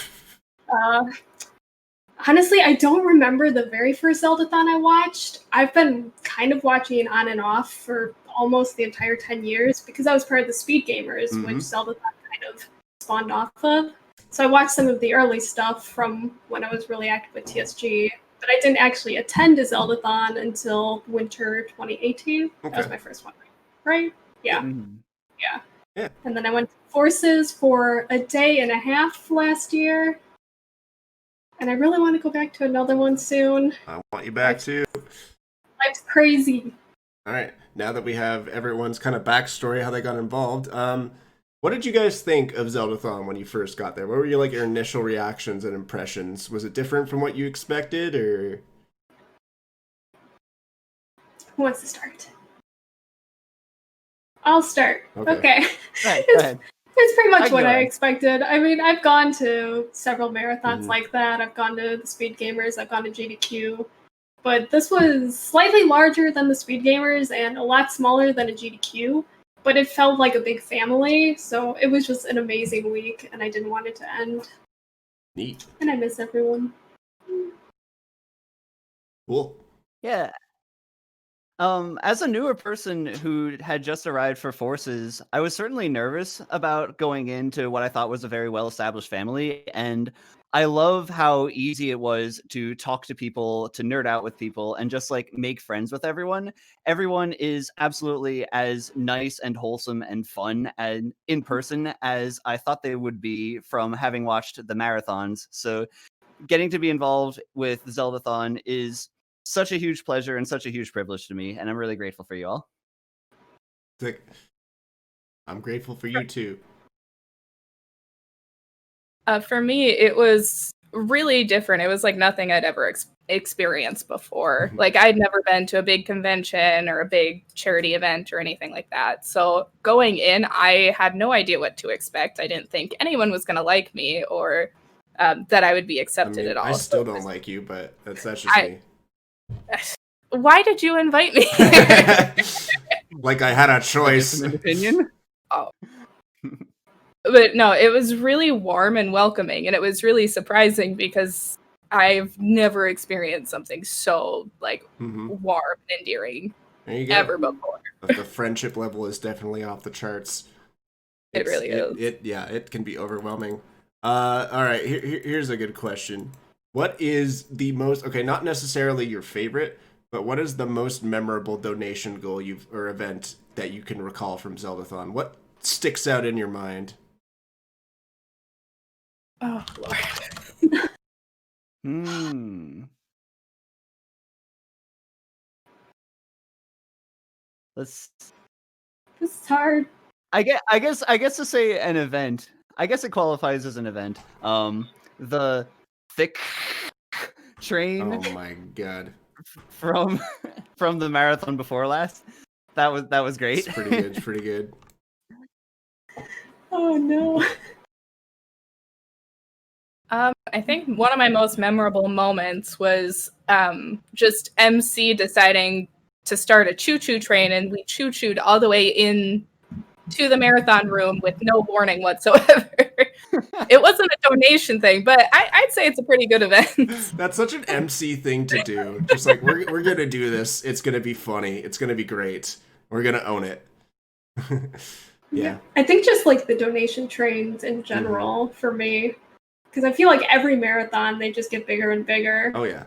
Honestly, I don't remember the very first Zeldathon I watched. I've been kind of watching on and off for almost the entire 10 years because I was part of the Speed Gamers, which Zeldathon kind of spawned off of. So I watched some of the early stuff from when I was really active with TSG, but I didn't actually attend a Zeldathon until winter 2018. That was my first one, right? Yeah. Yeah. And then I went to Forces for a day and a half last year. And I really want to go back to another one soon. I want you back too. Life's crazy. All right. Now that we have everyone's kind of backstory, how they got involved, what did you guys think of Zeldathon when you first got there? What were your your initial reactions and impressions? Was it different from what you expected, or? Who wants to start? I'll start. Okay. Right, It's pretty much I what go I ahead. expected. I mean, I've gone to several marathons like that. I've gone to the Speed Gamers. I've gone to GDQ. But this was slightly larger than the Speed Gamers and a lot smaller than a GDQ. But it felt like a big family. So it was just an amazing week, and I didn't want it to end. Neat. And I miss everyone. Cool. Yeah. As a newer person who had just arrived for Forces, I was certainly nervous about going into what I thought was a very well-established family, and I love how easy it was to talk to people, to nerd out with people, and just make friends with everyone. Everyone is absolutely as nice and wholesome and fun and in person as I thought they would be from having watched the marathons. So getting to be involved with Zeldathon is such a huge pleasure and such a huge privilege to me, and I'm really grateful for you all. Sick. I'm grateful for you too. For me, it was really different. It was like nothing I'd ever experienced before. Like I'd never been to a big convention or a big charity event or anything like that. So going in, I had no idea what to expect. I didn't think anyone was going to like me or that I would be accepted at all. I still don't like you, but that's just me. Why did you invite me? Like I had a choice. An opinion? Oh. But no, it was really warm and welcoming, and it was really surprising because I've never experienced something so warm and endearing There you go. ever before. The friendship level is definitely off the charts. It really is. It can be overwhelming. All right, here's a good question. What is the most, okay, not necessarily your favorite, but what is the most memorable donation goal or event that you can recall from Zeldathon? What sticks out in your mind? Oh Lord. Let's. This is hard. I guess to say an event. I guess it qualifies as an event. The thick train Oh my god. from the marathon before last. That was great. It's pretty good. It's pretty good. Oh no. I think one of my most memorable moments was just MC deciding to start a choo-choo train, and we choo-chooed all the way in to the marathon room with no warning whatsoever. It wasn't a donation thing, but I'd say it's a pretty good event. That's such an MC thing to do. Just like we're gonna do this. It's gonna be funny. It's gonna be great. We're gonna own it. Yeah. I think just like the donation trains in general for me, because I feel like every marathon they just get bigger and bigger. Oh yeah.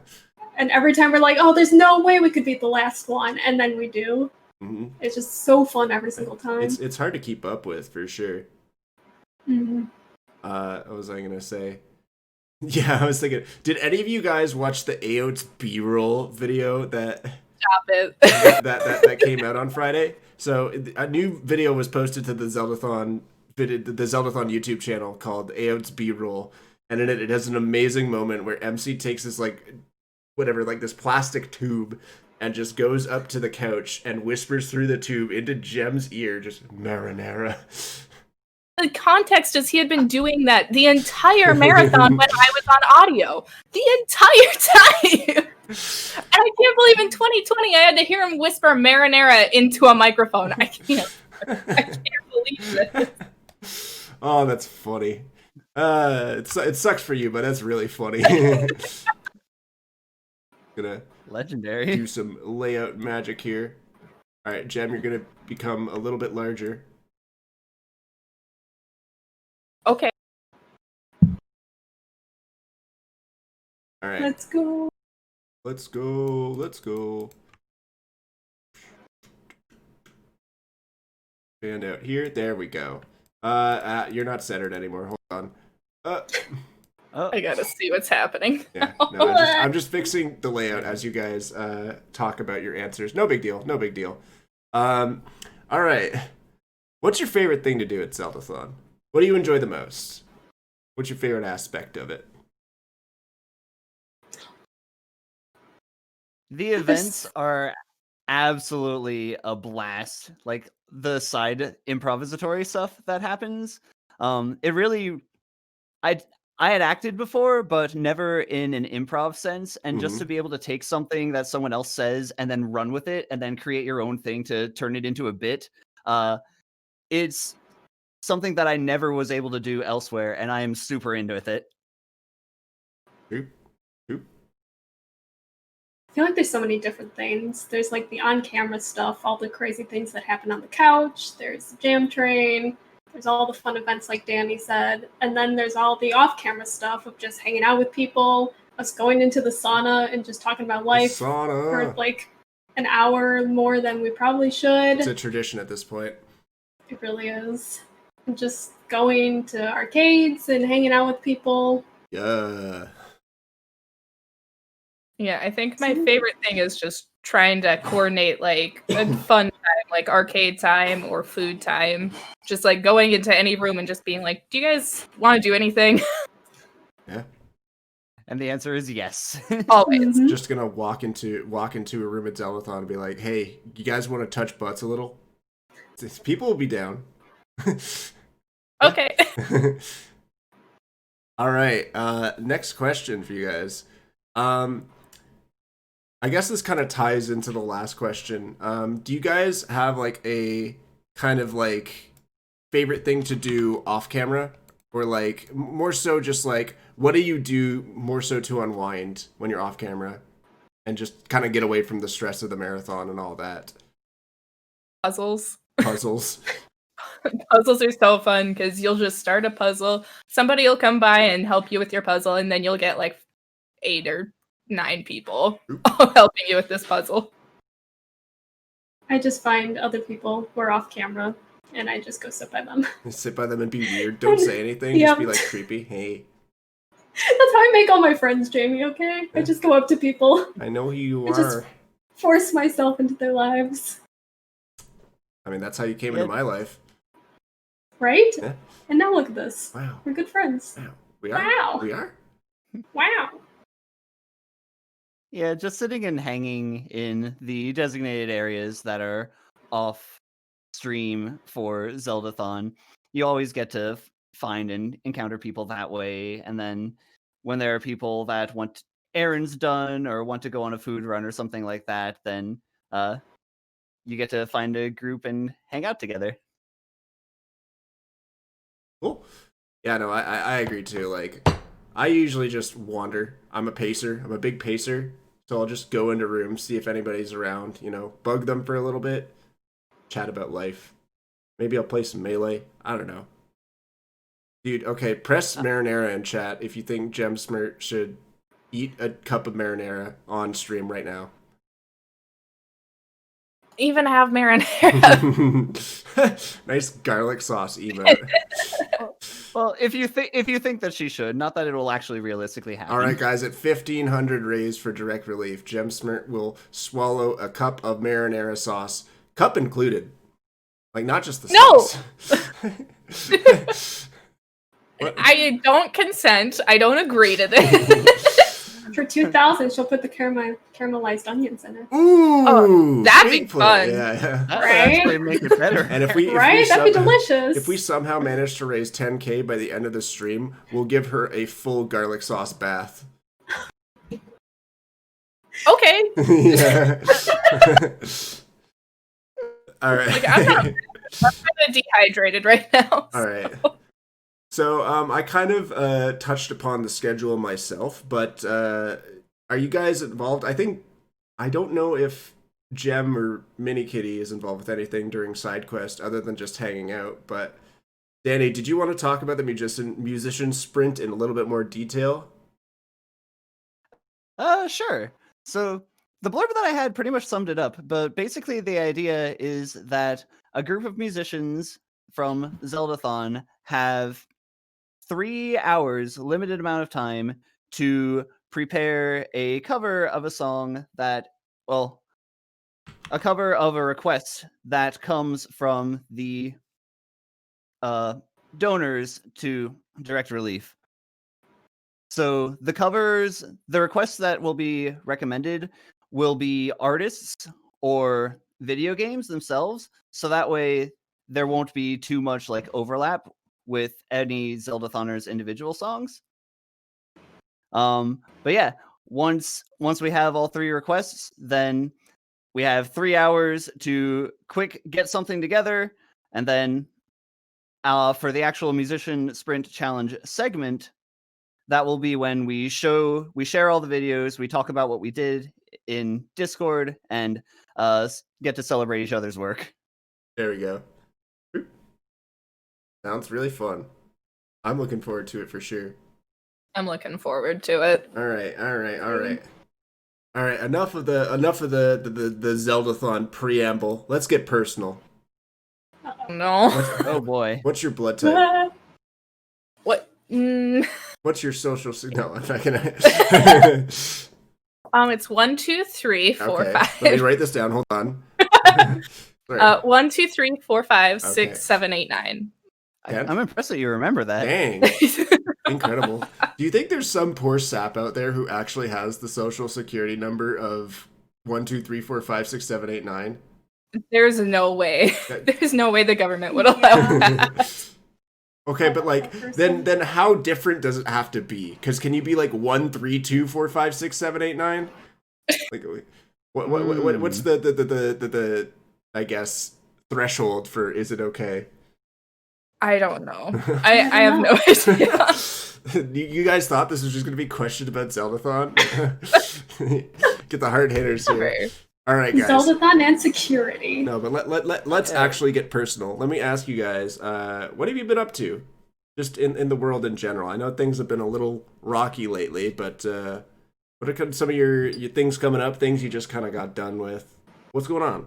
And every time we're like, oh, there's no way we could beat the last one, and then we do. Mm-hmm. It's just so fun every single time. It's hard to keep up with for sure. Mm-hmm. What was I gonna say? Yeah, I was thinking. Did any of you guys watch the Aotes B-roll video that Stop it. that came out on Friday? So a new video was posted to the Zeldathon YouTube channel called Aotes B-roll, and in it has an amazing moment where MC takes this like this plastic tube and just goes up to the couch and whispers through the tube into Gem's ear, just marinara. The context is he had been doing that the entire marathon when I was on audio. The entire time! And I can't believe in 2020 I had to hear him whisper marinara into a microphone. I can't believe this. Oh, that's funny. It sucks for you, but that's really funny. Gonna Legendary. do some layout magic here. All right, Gem, you're gonna become a little bit larger. Okay. All right. Let's go. Let's go. Let's go. Stand out here. There we go. You're not centered anymore. Hold on. I gotta see what's happening. Yeah. No, I'm just fixing the layout as you guys talk about your answers. No big deal. No big deal. All right. What's your favorite thing to do at Zeldathon? What do you enjoy the most? What's your favorite aspect of it? The events are absolutely a blast. Like the side improvisatory stuff that happens. It really, I had acted before, but never in an improv sense. And just to be able to take something that someone else says and then run with it and then create your own thing to turn it into a bit. It's something that I never was able to do elsewhere, and I am super into it. Oop. I feel like there's so many different things. There's like the on-camera stuff, all the crazy things that happen on the couch. There's the jam train. There's all the fun events like Danny said. And then there's all the off-camera stuff of just hanging out with people, us going into the sauna and just talking about life for like an hour more than we probably should. It's a tradition at this point. It really is. And just going to arcades and hanging out with people. Yeah. Yeah, I think my favorite thing is just trying to coordinate like a fun time, like arcade time or food time. Just like going into any room and just being like, do you guys want to do anything? Yeah. And the answer is yes. Always. Just gonna walk into a room at Zeldathon and be like, hey, you guys want to touch butts a little? People will be down. Okay. All right. Next question for you guys. I guess this kind of ties into the last question. Do you guys have like a kind of like favorite thing to do off camera, or like more so just like what do you do more so to unwind when you're off camera and just kind of get away from the stress of the marathon and all that? Puzzles. Puzzles are so fun because you'll just start a puzzle. Somebody will come by and help you with your puzzle, and then you'll get like 8 or 9 people helping you with this puzzle. I just find other people who are off camera and I just go sit by them. Sit by them and be weird. Don't say anything. Yeah. Just be like creepy. Hey. That's how I make all my friends, Jamie, okay? I just go up to people. I know who you I just are. force myself into their lives. I mean, that's how you came into my life. Right? Yeah. And now look at this. Wow. We're good friends. Wow. We are? Wow. We are? Wow. Yeah, just sitting and hanging in the designated areas that are off stream for Zeldathon. You always get to find and encounter people that way. And then when there are people that want errands done or want to go on a food run or something like that, then you get to find a group and hang out together. Cool. Yeah, no, I agree too. Like, I usually just wander. I'm a pacer. I'm a big pacer. So I'll just go into rooms, see if anybody's around, you know, bug them for a little bit, chat about life. Maybe I'll play some Melee. I don't know. Dude, okay, press marinara in chat if you think Gemsmrt should eat a cup of marinara on stream right now. Even have marinara. Nice garlic sauce emote. Well, if you think that she should, not that it will actually realistically happen. All right, guys, at 1,500 raised for direct relief, Gemsmrt will swallow a cup of marinara sauce, cup included, like not just the sauce. I don't consent. I don't agree to this. For 2,000, she'll put the caramelized onions in it. Ooh, that'd be big play. fun. Yeah. That would Right? actually make it better. And if we That'd be delicious. If we somehow manage to raise 10K by the end of the stream, we'll give her a full garlic sauce bath. Okay. Yeah. All right. Like, I'm kind of dehydrated right now. All right. So I kind of touched upon the schedule myself, but are you guys involved? I don't know if Gem or MiniKitty is involved with anything during SideQuest other than just hanging out. But Danny, did you want to talk about the musician sprint in a little bit more detail? Sure. So the blurb that I had pretty much summed it up, but basically the idea is that a group of musicians from Zeldathon have 3 hours, limited amount of time, to prepare a cover of a song that, well, a cover of a request that comes from the donors to Direct Relief. So the requests that will be recommended will be artists or video games themselves. So that way there won't be too much like overlap with any Zeldathoners' individual songs. But yeah, once we have all 3 requests, then we have 3 hours to quick get something together, and then for the actual musician sprint challenge segment, that will be when we share all the videos, we talk about what we did in Discord, and get to celebrate each other's work. There we go. Sounds really fun. I'm looking forward to it for sure. I'm looking forward to it. All right. Enough of the Zeldathon preamble. Let's get personal. No. Oh boy. What's your blood type? What? What's your social signal? I'm not gonna. It's 1, 2, 3, 4, Okay. 5. Let me write this down. Hold on. Sorry. 1, 2, 3, 4, 5, Okay. 6, 7, 8, 9. I'm impressed that you remember that. Dang. Incredible. Do you think there's some poor sap out there who actually has the social security number of 1, 2, 3, 4, 5, 6, 7, 8, 9? There's no way. There's no way the government would allow that. Okay, but like then how different does it have to be? Because can you be like 1, 3, 2, 4, 5, 6, 7, 8, 9? Like what's the I guess threshold for is it okay? I don't know. I have no idea. You guys thought this was just going to be questioned about Zeldathon? Get the hard hitters here. Okay. All right, guys. Zeldathon and security. No, but let's actually get personal. Let me ask you guys, what have you been up to? Just in the world in general. I know things have been a little rocky lately, but what are some of your things coming up, things you just kind of got done with? What's going on?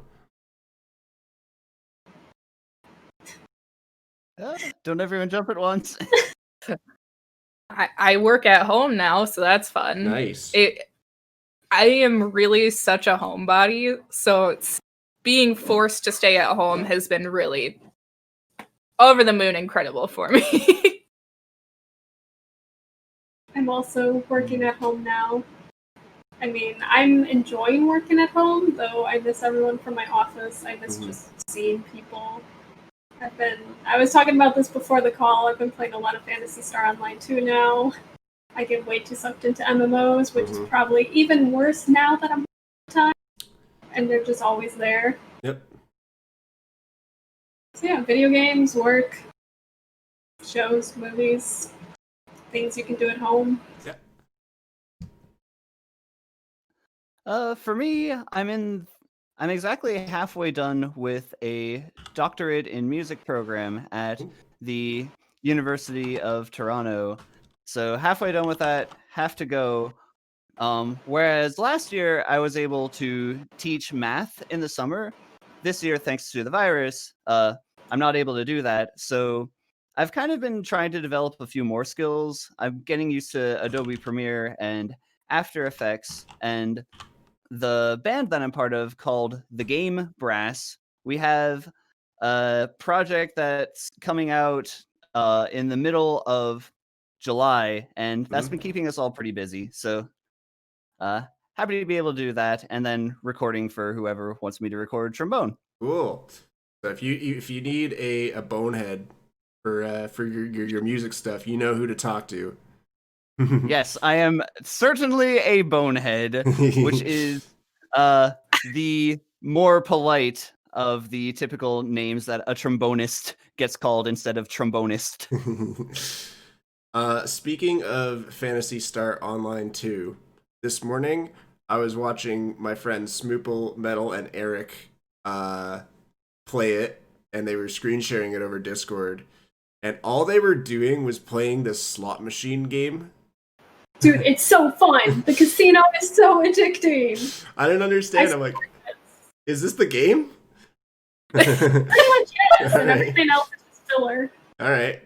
Don't everyone jump at once. I work at home now, so that's fun. Nice. I am really such a homebody, so being forced to stay at home has been really over the moon incredible for me. I'm also working at home now. I mean, I'm enjoying working at home, though I miss everyone from my office. I miss just seeing people. I was talking about this before the call. I've been playing a lot of Phantasy Star Online 2 now. I get way too sucked into MMOs, which is probably even worse now that I'm time. And they're just always there. Yep. So yeah, video games, work, shows, movies, things you can do at home. Yeah. For me, I'm exactly halfway done with a doctorate in music program at the University of Toronto. So halfway done with that, have to go. Whereas last year I was able to teach math in the summer. This year, thanks to the virus, I'm not able to do that. So I've kind of been trying to develop a few more skills. I'm getting used to Adobe Premiere and After Effects, and the band that I'm part of called The Game Brass. We have a project that's coming out in the middle of July, and that's been keeping us all pretty busy. So happy to be able to do that, and then recording for whoever wants me to record trombone. Cool. So if you need a bonehead for your music stuff, you know who to talk to. Yes, I am certainly a bonehead, which is the more polite of the typical names that a trombonist gets called instead of trombonist. Speaking of Phantasy Star Online 2, this morning I was watching my friends Smoople, Metal, and Eric play it, and they were screen sharing it over Discord, and all they were doing was playing this slot machine game. Dude, it's so fun. The casino is so addicting. I didn't understand. I'm like, is this the game? Pretty much yes, and everything else is just filler. All right.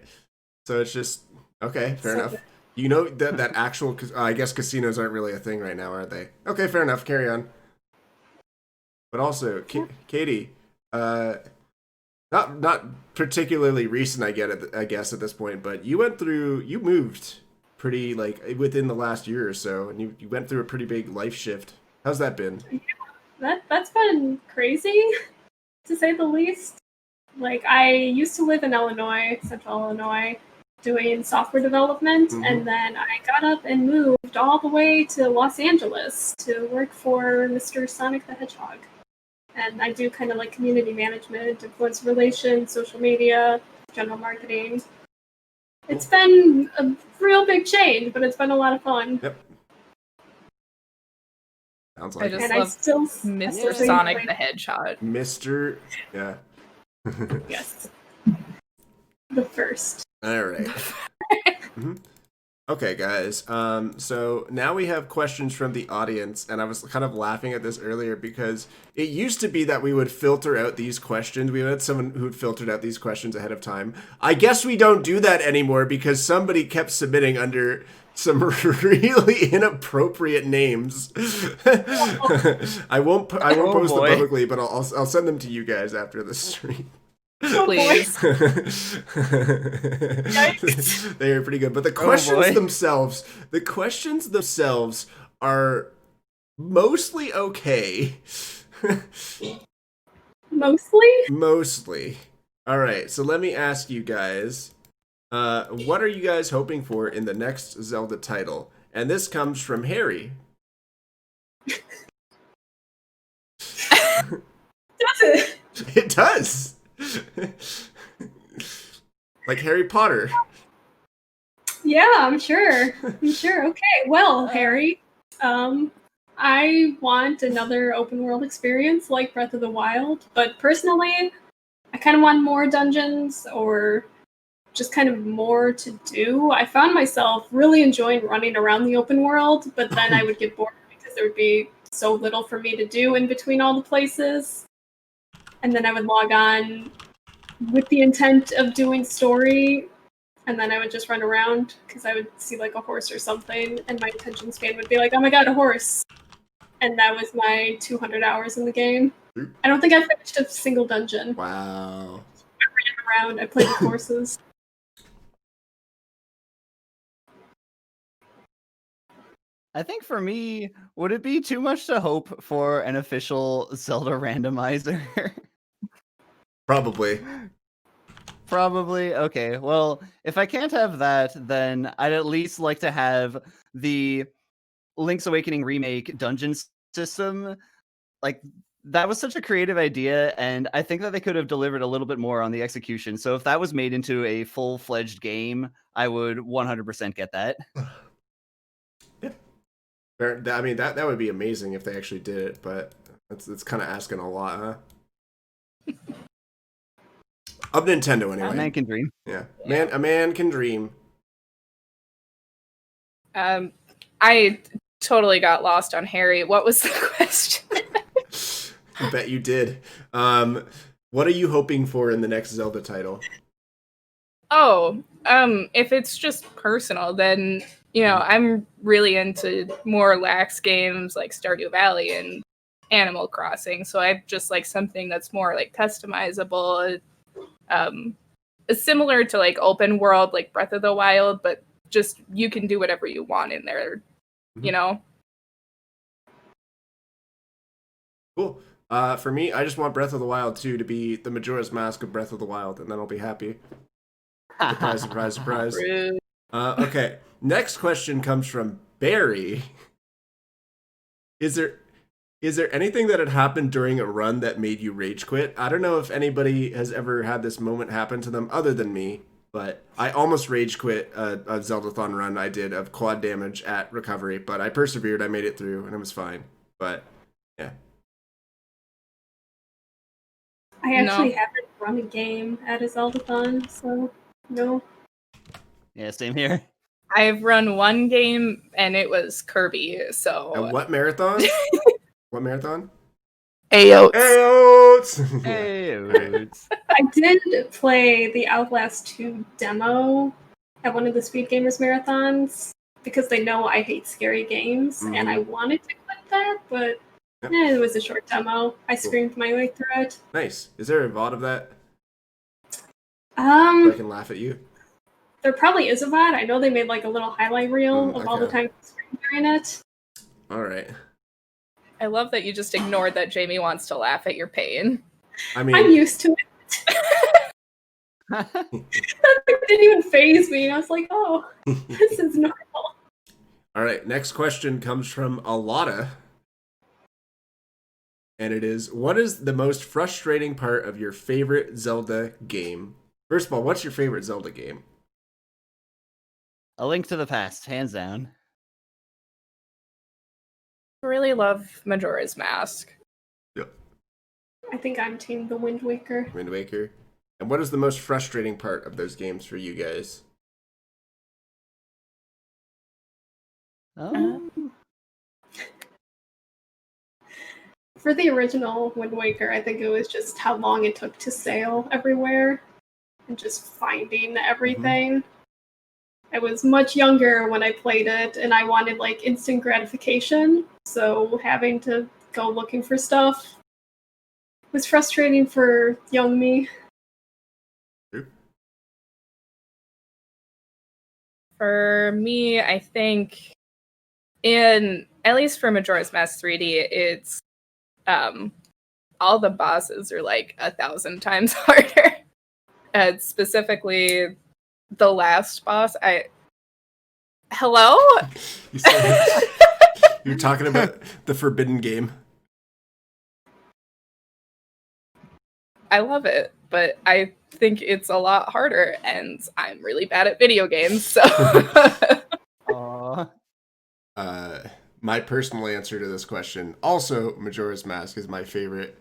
So it's just, okay, fair enough. You know that actual, I guess casinos aren't really a thing right now, are they? Okay, fair enough. Carry on. But also, Katie, not particularly recent, I guess at this point, but you moved pretty within the last year or so, and you went through a pretty big life shift. How's that been? Yeah, that's been crazy, to say the least. Like, I used to live in Illinois, central Illinois, doing software development, and then I got up and moved all the way to Los Angeles to work for Mr. Sonic the Hedgehog. And I do kind of like community management, influencer relations, social media, general marketing. It's been a real big change, but it's been a lot of fun. Yep. Sounds like I just love Mr. Sonic the Hedgehog. Mr. Yeah. Yes. The first. All right. Okay, guys. So now we have questions from the audience, and I was kind of laughing at this earlier because it used to be that we would filter out these questions. We had someone who'd filtered out these questions ahead of time. I guess we don't do that anymore because somebody kept submitting under some really inappropriate names. I won't post them publicly, but I'll send them to you guys after the stream. Please. They are pretty good, but the questions themselves are mostly okay. Mostly. All right, so let me ask you guys, what are you guys hoping for in the next Zelda title? And this comes from Harry. Does it? It does. Like Harry Potter. Yeah, I'm sure. Okay, well, Harry, I want another open world experience like Breath of the Wild, but personally, I kind of want more dungeons or just kind of more to do. I found myself really enjoying running around the open world, but then I would get bored because there would be so little for me to do in between all the places. And then I would log on with the intent of doing story, and then I would just run around because I would see like a horse or something, and my attention span would be like, "Oh my god, a horse!" And that was my 200 hours in the game. I don't think I finished a single dungeon. Wow. I ran around. I played with horses. I think for me, would it be too much to hope for an official Zelda randomizer? Probably. Probably. Okay. Well, if I can't have that, then I'd at least like to have the Link's Awakening remake dungeon system. Like, that was such a creative idea, and I think that they could have delivered a little bit more on the execution. So if that was made into a full-fledged game, I would 100% get that. Yeah. I mean, that would be amazing if they actually did it, but it's kind of asking a lot, huh? Of Nintendo, anyway. A man can dream. Yeah. A man can dream. I totally got lost on Harry. What was the question? I bet you did. What are you hoping for in the next Zelda title? Oh, if it's just personal, then, you know, I'm really into more lax games like Stardew Valley and Animal Crossing. So I just like something that's more like customizable, similar to like open world, like Breath of the Wild, but just you can do whatever you want in there, you know? Cool. For me, I just want Breath of the Wild 2 to be the Majora's Mask of Breath of the Wild, and then I'll be happy. Surprise, surprise, surprise. Okay, next question comes from Barry. Is there anything that had happened during a run that made you rage quit? I don't know if anybody has ever had this moment happen to them other than me, but I almost rage quit a Zeldathon run I did of quad damage at recovery, but I persevered, I made it through, and it was fine. But, yeah. I actually haven't run a game at a Zeldathon, so no. Yeah, same here. I've run one game and it was Kirby, so. And what marathon? What marathon? Ayotes. Ayotes! Hey, I did play the Outlast 2 demo at one of the Speed Gamers marathons because they know I hate scary games, and I wanted to quit that, but it was a short demo. I screamed my way through it. Nice. Is there a VOD of that? So I can laugh at you. There probably is a VOD. I know they made like a little highlight reel of all the time I screamed during it. All right. I love that you just ignored that Jamie wants to laugh at your pain. I mean, I'm used to it. That didn't even faze me. I was like, oh, this is normal. All right. Next question comes from Alada. And it is, what is the most frustrating part of your favorite Zelda game? First of all, what's your favorite Zelda game? A Link to the Past, hands down. I really love Majora's Mask. Yep. I think I'm team The Wind Waker. Wind Waker. And what is the most frustrating part of those games for you guys? For the original Wind Waker, I think it was just how long it took to sail everywhere and just finding everything. I was much younger when I played it, and I wanted like instant gratification, so having to go looking for stuff was frustrating for young me. For me, I think at least for Majora's Mask 3D, it's all the bosses are like 1,000 times harder. Specifically, the last boss. Hello? You're talking about the Forbidden Game. I love it, but I think it's a lot harder, and I'm really bad at video games, so. My personal answer to this question, also Majora's Mask is my favorite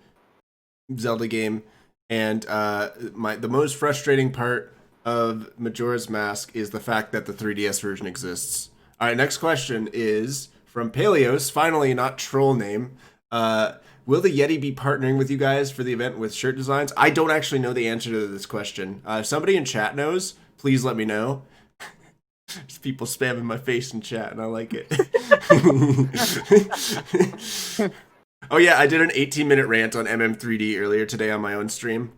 Zelda game, and the most frustrating part of Majora's Mask is the fact that the 3DS version exists. All right, next question is from Paleos, finally not troll name. Will the Yeti be partnering with you guys for the event with shirt designs? I don't actually know the answer to this question. If somebody in chat knows, please let me know. There's people spamming my face in chat, and I like it. Oh yeah, I did an 18-minute rant on MM3D earlier today on my own stream.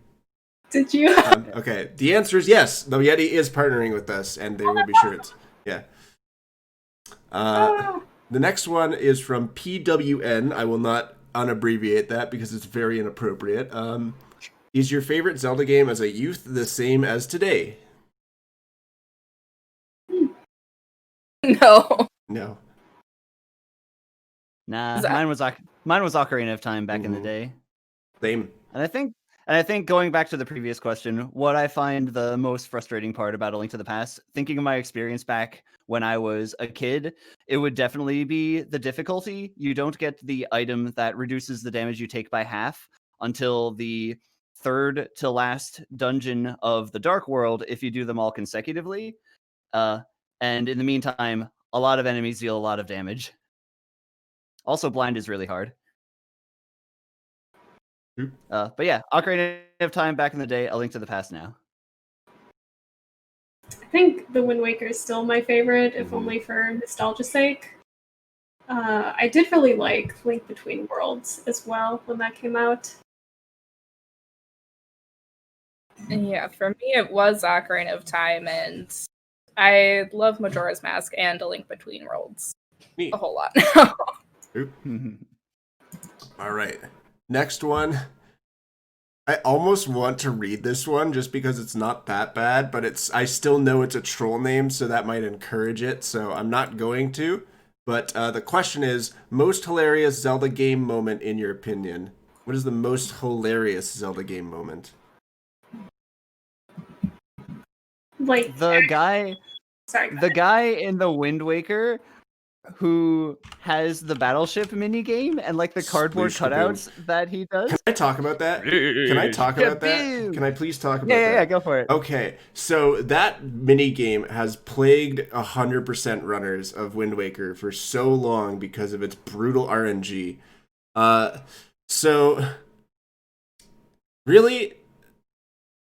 Did you? Okay, the answer is yes. The Yeti is partnering with us, and they will be shirts. Yeah. The next one is from PWN. I will not unabbreviate that because it's very inappropriate. Is your favorite Zelda game as a youth the same as today? No. No. Nah, mine was Ocarina of Time back in the day. Same. And I think going back to the previous question, what I find the most frustrating part about A Link to the Past, thinking of my experience back when I was a kid, it would definitely be the difficulty. You don't get the item that reduces the damage you take by half until the third to last dungeon of the Dark World if you do them all consecutively. And in the meantime, a lot of enemies deal a lot of damage. Also, blind is really hard. But yeah, Ocarina of Time back in the day, A Link to the Past now. I think The Wind Waker is still my favorite, if only for nostalgia's sake. I did really like Link Between Worlds as well when that came out. Yeah, for me it was Ocarina of Time, and I love Majora's Mask and A Link Between Worlds a whole lot. All right. Next one. I almost want to read this one just because it's not that bad, but I still know it's a troll name, so that might encourage it, so I'm not going to. But the question is, most hilarious Zelda game moment in your opinion? What is the most hilarious Zelda game moment? Like the guy in the Wind Waker who has the battleship minigame and like the cardboard cutouts that he does. Can I talk about that? Can I talk about that? Can I please talk about that? Yeah, go for it. Okay, so that minigame has plagued 100% runners of Wind Waker for so long because of its brutal RNG. So really,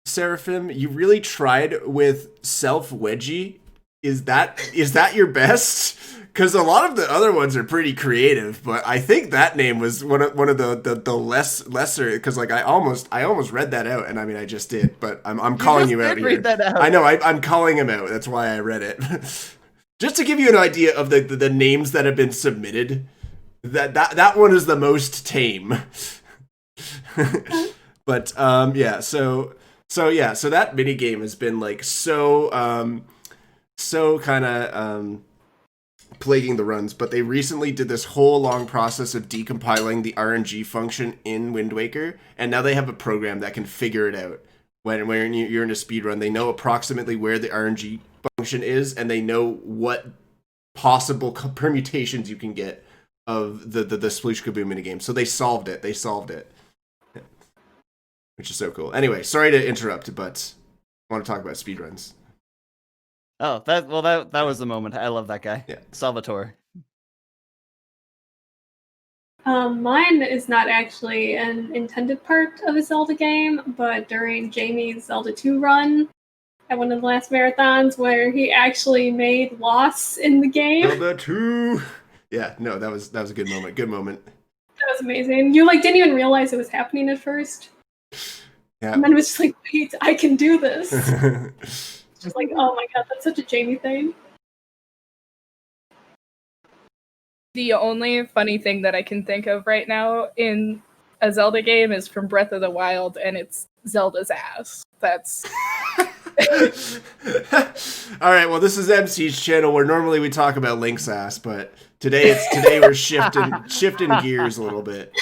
Seraphim, you really tried with Self Wedgie? Is that your best? Because a lot of the other ones are pretty creative, but I think that name was one of the lesser. Because like I almost read that out, and I mean I just did, but I'm calling you out here. Read that out. I know I'm calling him out. That's why I read it. Just to give you an idea of the names that have been submitted, that one is the most tame. But yeah, so that mini game has been like so kind of plaguing the runs, but they recently did this whole long process of decompiling the RNG function in Wind Waker, and now they have a program that can figure it out. When you're in a speed run, they know approximately where the RNG function is, and they know what possible permutations you can get of the Sploosh Kaboom minigame. So they solved it. Which is so cool. Anyway, sorry to interrupt, but I want to talk about speedruns. Oh, that was the moment. I love that guy. Yeah. Salvatore. Mine is not actually an intended part of a Zelda game, but during Jamie's Zelda 2 run at one of the last marathons where he actually made loss in the game. Zelda 2! Yeah, no, that was a good moment. Good moment. That was amazing. You didn't even realize it was happening at first. Yeah. And then it was just like, wait, I can do this. Just like, oh my god, that's such a Jamie thing. The only funny thing that I can think of right now in a Zelda game is from Breath of the Wild, and it's Zelda's ass. That's... Alright, well this is MC's channel where normally we talk about Link's ass, but today we're shifting gears a little bit.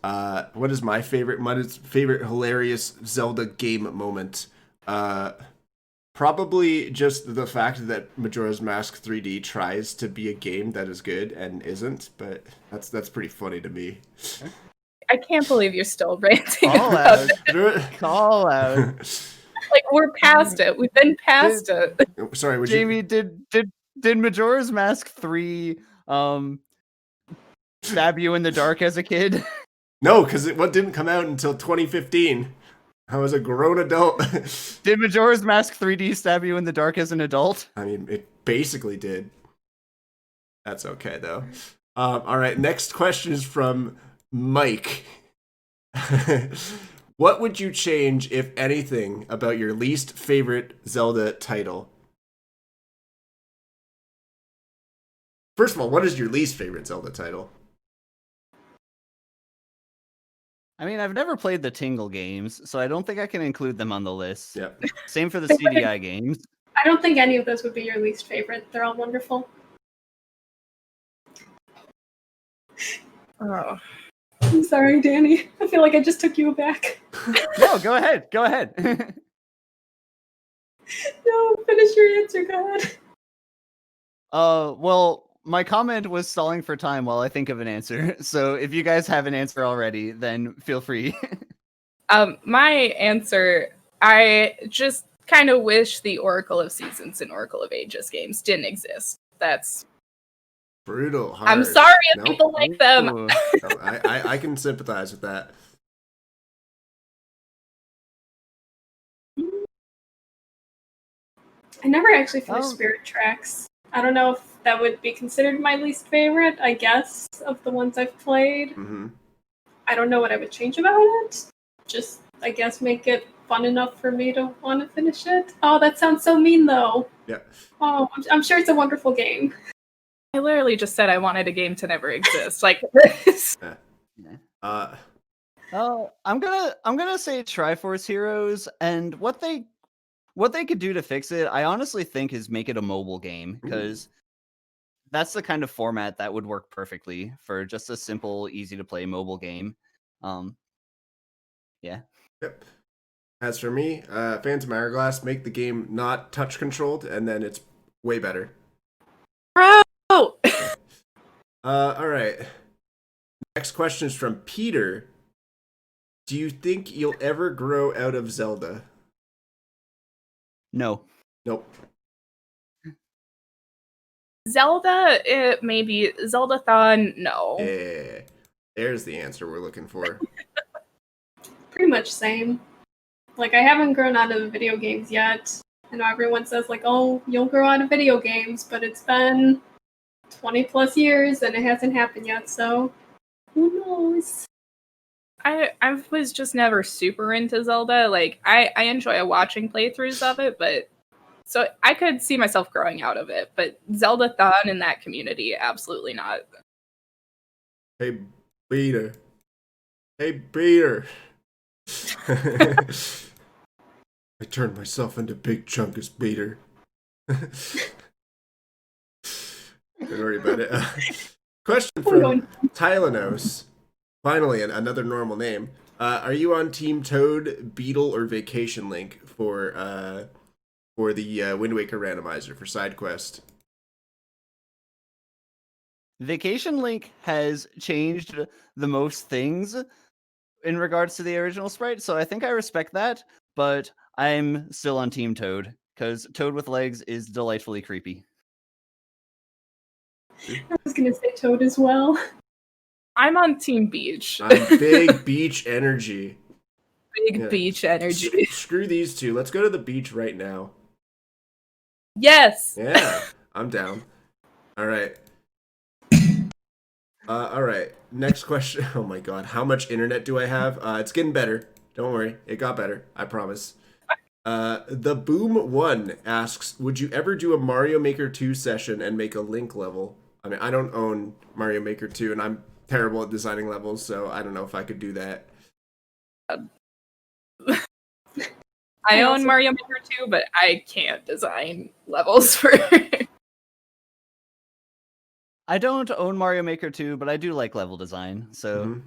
What is my favorite hilarious Zelda game moment? Probably just the fact that Majora's Mask 3D tries to be a game that is good and isn't, but that's pretty funny to me. I can't believe you're still ranting. Call out. Like, we're past it. We've been past it. Sorry, Jamie, did Majora's Mask 3 stab you in the dark as a kid? No, because it didn't come out until 2015. I was a grown adult. Did Majora's Mask 3D stab you in the dark as an adult? I mean, it basically did. That's okay, though. All right, next question is from Mike. What would you change, if anything, about your least favorite Zelda title? First of all, what is your least favorite Zelda title? I mean, I've never played the Tingle games, so I don't think I can include them on the list. Yep. Same for the CDI games. I don't think any of those would be your least favorite. They're all wonderful. Oh. I'm sorry, Danny. I feel like I just took you aback. No, go ahead. Go ahead. No, finish your answer, God. Well, my comment was stalling for time while I think of an answer. So if you guys have an answer already, then feel free. My answer, I just kind of wish the Oracle of Seasons and Oracle of Ages games didn't exist. That's brutal. Hard. I'm sorry if people like them. Ooh. No, I can sympathize with that. I never actually finished Spirit Tracks. I don't know if that would be considered my least favorite, I guess, of the ones I've played. Mm-hmm. I don't know what I would change about it. Just, I guess, make it fun enough for me to want to finish it. Oh, that sounds so mean, though. Yeah. Oh, I'm sure it's a wonderful game. I literally just said I wanted a game to never exist. Like this. Oh, I'm gonna say Triforce Heroes, and what they could do to fix it, I honestly think, is make it a mobile game, because that's the kind of format that would work perfectly for just a simple, easy to play mobile game. Yeah. Yep. As for me, Phantom Hourglass, make the game not touch controlled, and then it's way better. Bro. All right. Next question is from Peter. Do you think you'll ever grow out of Zelda? No. Nope. Zelda, maybe. Zeldathon, no. Yeah. There's the answer we're looking for. Pretty much same. Like, I haven't grown out of video games yet. I know everyone says, like, oh, you'll grow out of video games, but it's been 20 plus years and it hasn't happened yet, so who knows? I was just never super into Zelda. Like, I enjoy watching playthroughs of it, but so I could see myself growing out of it. But Zeldathon in that community, absolutely not. Hey, Peter. Hey, Peter. I turned myself into Big Chunkus Peter. Don't worry about it. Question from Tylanos. Finally, another normal name. Are you on Team Toad, Beetle, or Vacation Link for the Wind Waker randomizer for side quest? Vacation Link has changed the most things in regards to the original sprite, so I think I respect that, but I'm still on Team Toad, because Toad with legs is delightfully creepy. I was gonna say Toad as well. I'm on Team Beach. I'm big beach energy. Big beach energy. Screw these two. Let's go to the beach right now. Yes. Yeah, I'm down. All right. All right. Next question. Oh my god, how much internet do I have? It's getting better. Don't worry, it got better. I promise. The Boom One asks, would you ever do a Mario Maker 2 session and make a Link level? I mean, I don't own Mario Maker 2, and I'm terrible at designing levels, so I don't know if I could do that. I own Mario Maker 2, but I can't design levels for it. I don't own Mario Maker 2, but I do like level design, so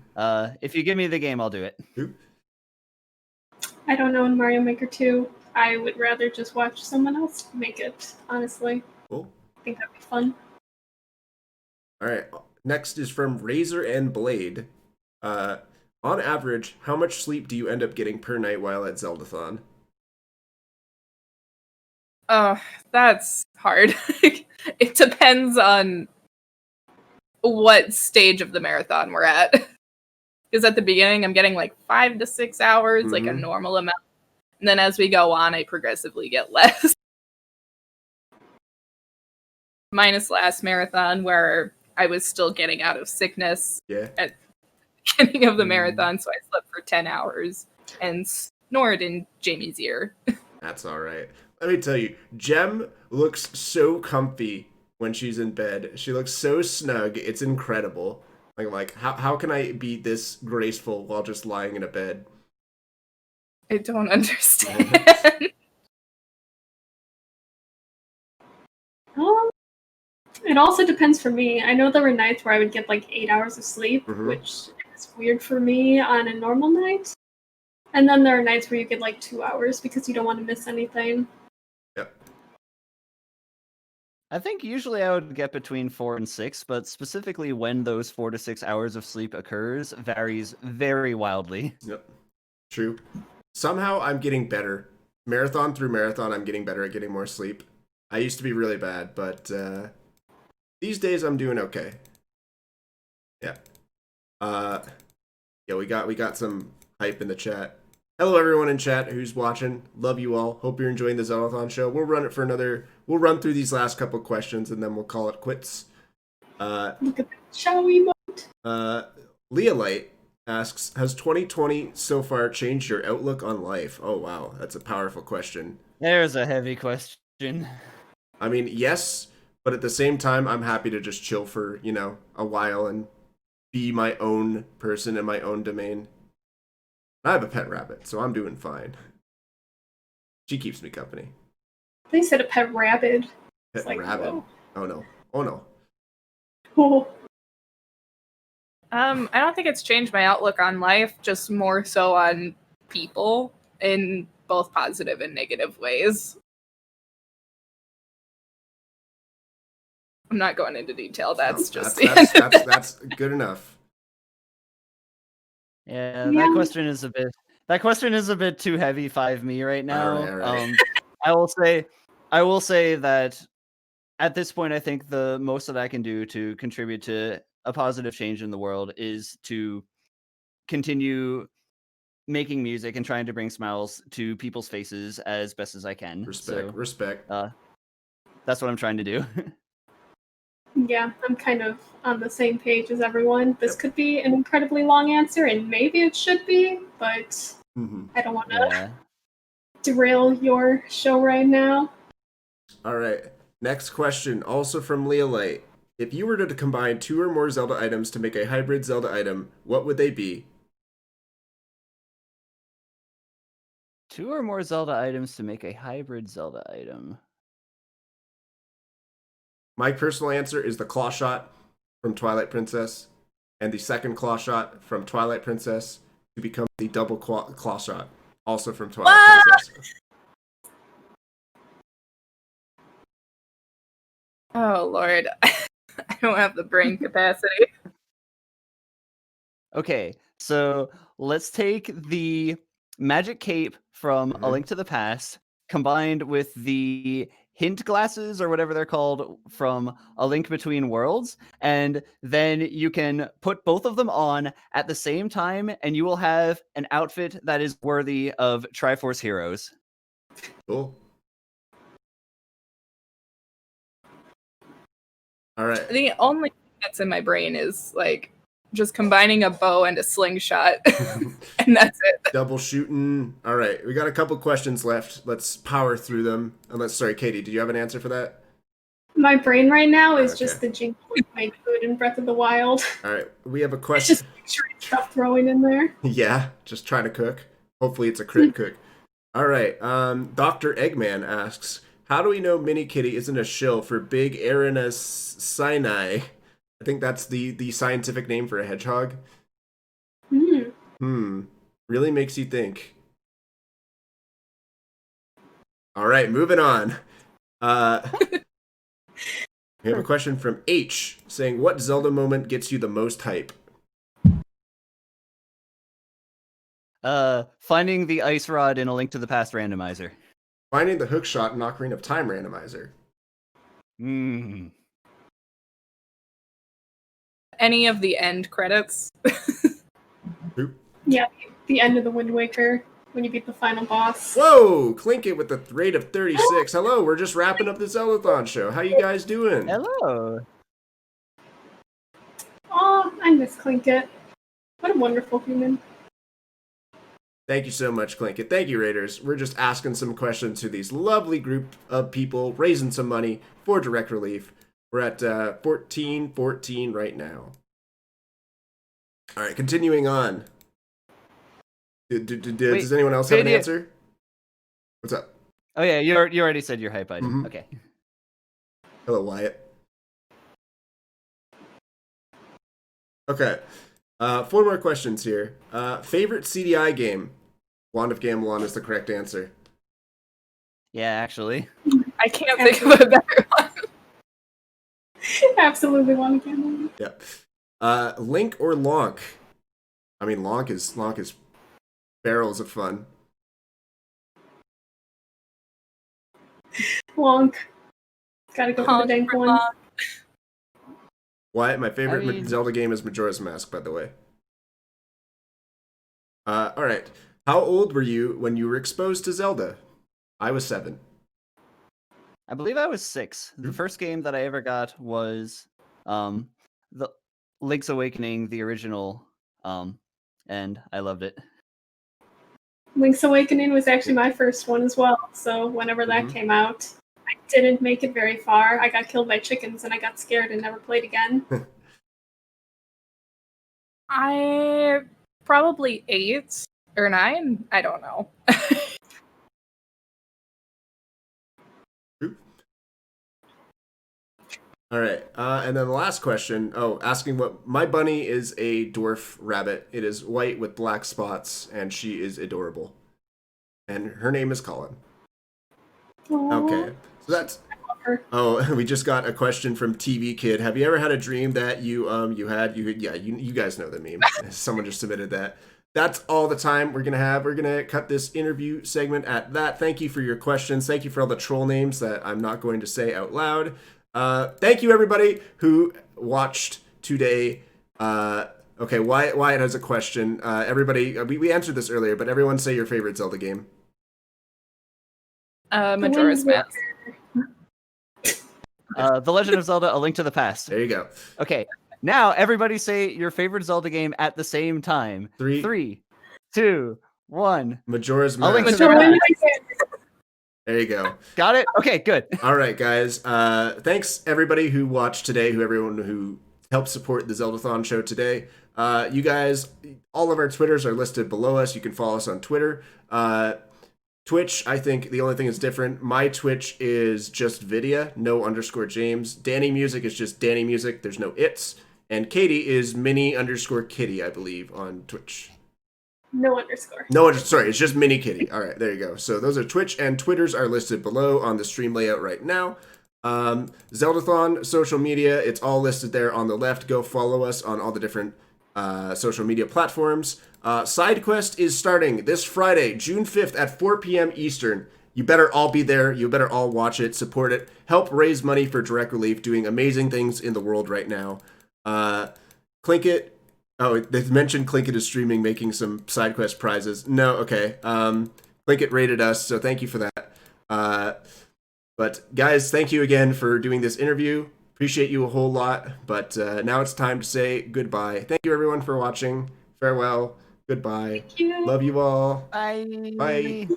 if you give me the game, I'll do it. I don't own Mario Maker 2. I would rather just watch someone else make it, honestly. Cool. I think that'd be fun. All right. Next is from Razor and Blade. On average, how much sleep do you end up getting per night while at Zeldathon? That's hard. It depends on what stage of the marathon we're at. Because at the beginning, I'm getting like 5 to 6 hours, like a normal amount. And then as we go on, I progressively get less. Minus last marathon, where I was still getting out of sickness at the beginning of the marathon, so I slept for 10 hours and snored in Jamie's ear. That's all right. Let me tell you, Gem looks so comfy when she's in bed. She looks so snug. It's incredible. Like how can I be this graceful while just lying in a bed? I don't understand. It also depends for me. I know there were nights where I would get like 8 hours of sleep, which is weird for me on a normal night. And then there are nights where you get like 2 hours because you don't want to miss anything. Yep. I think usually I would get between 4 and 6, but specifically when those 4 to 6 hours of sleep occurs varies very wildly. Yep. True. Somehow I'm getting better. Marathon through marathon, I'm getting better at getting more sleep. I used to be really bad, but these days I'm doing okay. Yeah. Yeah, we got some hype in the chat. Hello everyone in chat who's watching. Love you all. Hope you're enjoying the Zeldathon show. We'll run through these last couple questions and then we'll call it quits. Look at the show emote. Leah Light asks, has 2020 so far changed your outlook on life? Oh wow, that's a powerful question. There's a heavy question. I mean, yes, but at the same time, I'm happy to just chill for, a while and be my own person in my own domain. I have a pet rabbit, so I'm doing fine. She keeps me company. They said a pet rabbit. Pet like, rabbit? whoa. Oh no. Oh no. Oh. I don't think it's changed my outlook on life, just more so on people in both positive and negative ways. I'm not going into detail. That's that's good enough. Yeah, that question is a bit too heavy 5 me right now. All right. I will say that at this point I think the most that I can do to contribute to a positive change in the world is to continue making music and trying to bring smiles to people's faces as best as I can. Respect. That's what I'm trying to do. Yeah, I'm kind of on the same page as everyone. This could be an incredibly long answer, and maybe it should be, but I don't want to derail your show right now. All right. Next question, also from Leah Light. If you were to combine 2 or more Zelda items to make a hybrid Zelda item, what would they be? 2 or more Zelda items to make a hybrid Zelda item. My personal answer is the claw shot from Twilight Princess, and the second claw shot from Twilight Princess to become the double claw shot, also from Twilight Princess. Oh Lord, I don't have the brain capacity. Okay, so let's take the magic cape from A Link to the Past combined with the hint glasses or whatever they're called from A Link Between Worlds, and then you can put both of them on at the same time and you will have an outfit that is worthy of Triforce Heroes. Cool. All right. The only thing that's in my brain is like just combining a bow and a slingshot, and that's it. Double shooting. All right, we got a couple questions left. Let's power through them. Sorry, Katie, did you have an answer for that? My brain right now is just the Jinx made food in Breath of the Wild. All right, we have a question. It's just picturing stuff throwing in there. Yeah, just trying to cook. Hopefully it's a crit cook. All right, Dr. Eggman asks, how do we know MiniKitty isn't a shill for Big Aranacini? I think that's the scientific name for a hedgehog. Really makes you think. All right, moving on. We have a question from H saying, what Zelda moment gets you the most hype? Finding the ice rod in A Link to the Past randomizer. Finding the hookshot in Ocarina of Time randomizer. Any of the end credits. Yeah, the end of the Wind Waker when you beat the final boss. Whoa, Clink it with a rate of 36. Hello, we're just wrapping up the Zeldathon show. How you guys doing? Hello. Oh, I miss Clinkit. What a wonderful human. Thank you so much, Clink it. Thank you, Raiders. We're just asking some questions to these lovely group of people, raising some money for Direct Relief. We're at 1414 right now. All right, continuing on. Does anyone else have an answer? What's up? Oh yeah, you already said your hype item. Mhm. Okay. Hello, Wyatt. Okay. 4 more questions here. Favorite CDI game? Wand of Gamelon is the correct answer. Yeah, actually. I can't think of a better one. Absolutely want to gamble. Yep. Link or Lonk? I mean, Lonk is barrels of fun. Wonk. Gotta go for the dank one. Wyatt, my favorite Zelda game is Majora's Mask, by the way. All right. How old were you when you were exposed to Zelda? I was 7. I believe I was 6. The first game that I ever got was the Link's Awakening, the original, and I loved it. Link's Awakening was actually my first one as well, so whenever that came out, I didn't make it very far. I got killed by chickens and I got scared and never played again. I probably 8 or 9. I don't know. All right. And then the last question. Oh, asking what my bunny is a dwarf rabbit. It is white with black spots, and she is adorable. And her name is Colin. Aww. Okay. So that's. Oh, we just got a question from TV Kid. Have you ever had a dream that you guys know the meme. Someone just submitted that. That's all the time we're gonna have. We're gonna cut this interview segment at that. Thank you for your questions. Thank you for all the troll names that I'm not going to say out loud. Thank you everybody who watched today. Okay, Wyatt has a question. Everybody, we answered this earlier, but everyone say your favorite Zelda game. Majora's Mask. The Legend of Zelda: A Link to the Past. There you go. Okay, now everybody say your favorite Zelda game at the same time. 3, 2, 1. Majora's A Link to Mask. the Past. There you go. Got it? Okay, good. All right, guys. Thanks everybody who watched today, everyone who helped support the Zeldathon show today. You guys, all of our Twitters are listed below us. You can follow us on Twitter. Twitch, I think the only thing that's different, my Twitch is just Vidya, no _James. Danny Music is just Danny Music. There's no its. And Katie is Mini_Kitty, I believe, on Twitch. No underscore. No, sorry, it's just MiniKitty. All right, there you go. So those are Twitch and Twitters are listed below on the stream layout right now. Zeldathon social media, it's all listed there on the left. Go follow us on all the different social media platforms. SideQuest is starting this Friday, June 5th at 4 p.m. Eastern. You better all be there. You better all watch it, support it, help raise money for Direct Relief, doing amazing things in the world right now. Clinkit. Oh, they mentioned Clinkit is streaming, making some SideQuest prizes. No, okay. Clinkit rated us, so thank you for that. But guys, thank you again for doing this interview. Appreciate you a whole lot. But now it's time to say goodbye. Thank you everyone for watching. Farewell. Goodbye. Thank you. Love you all. Bye. Bye.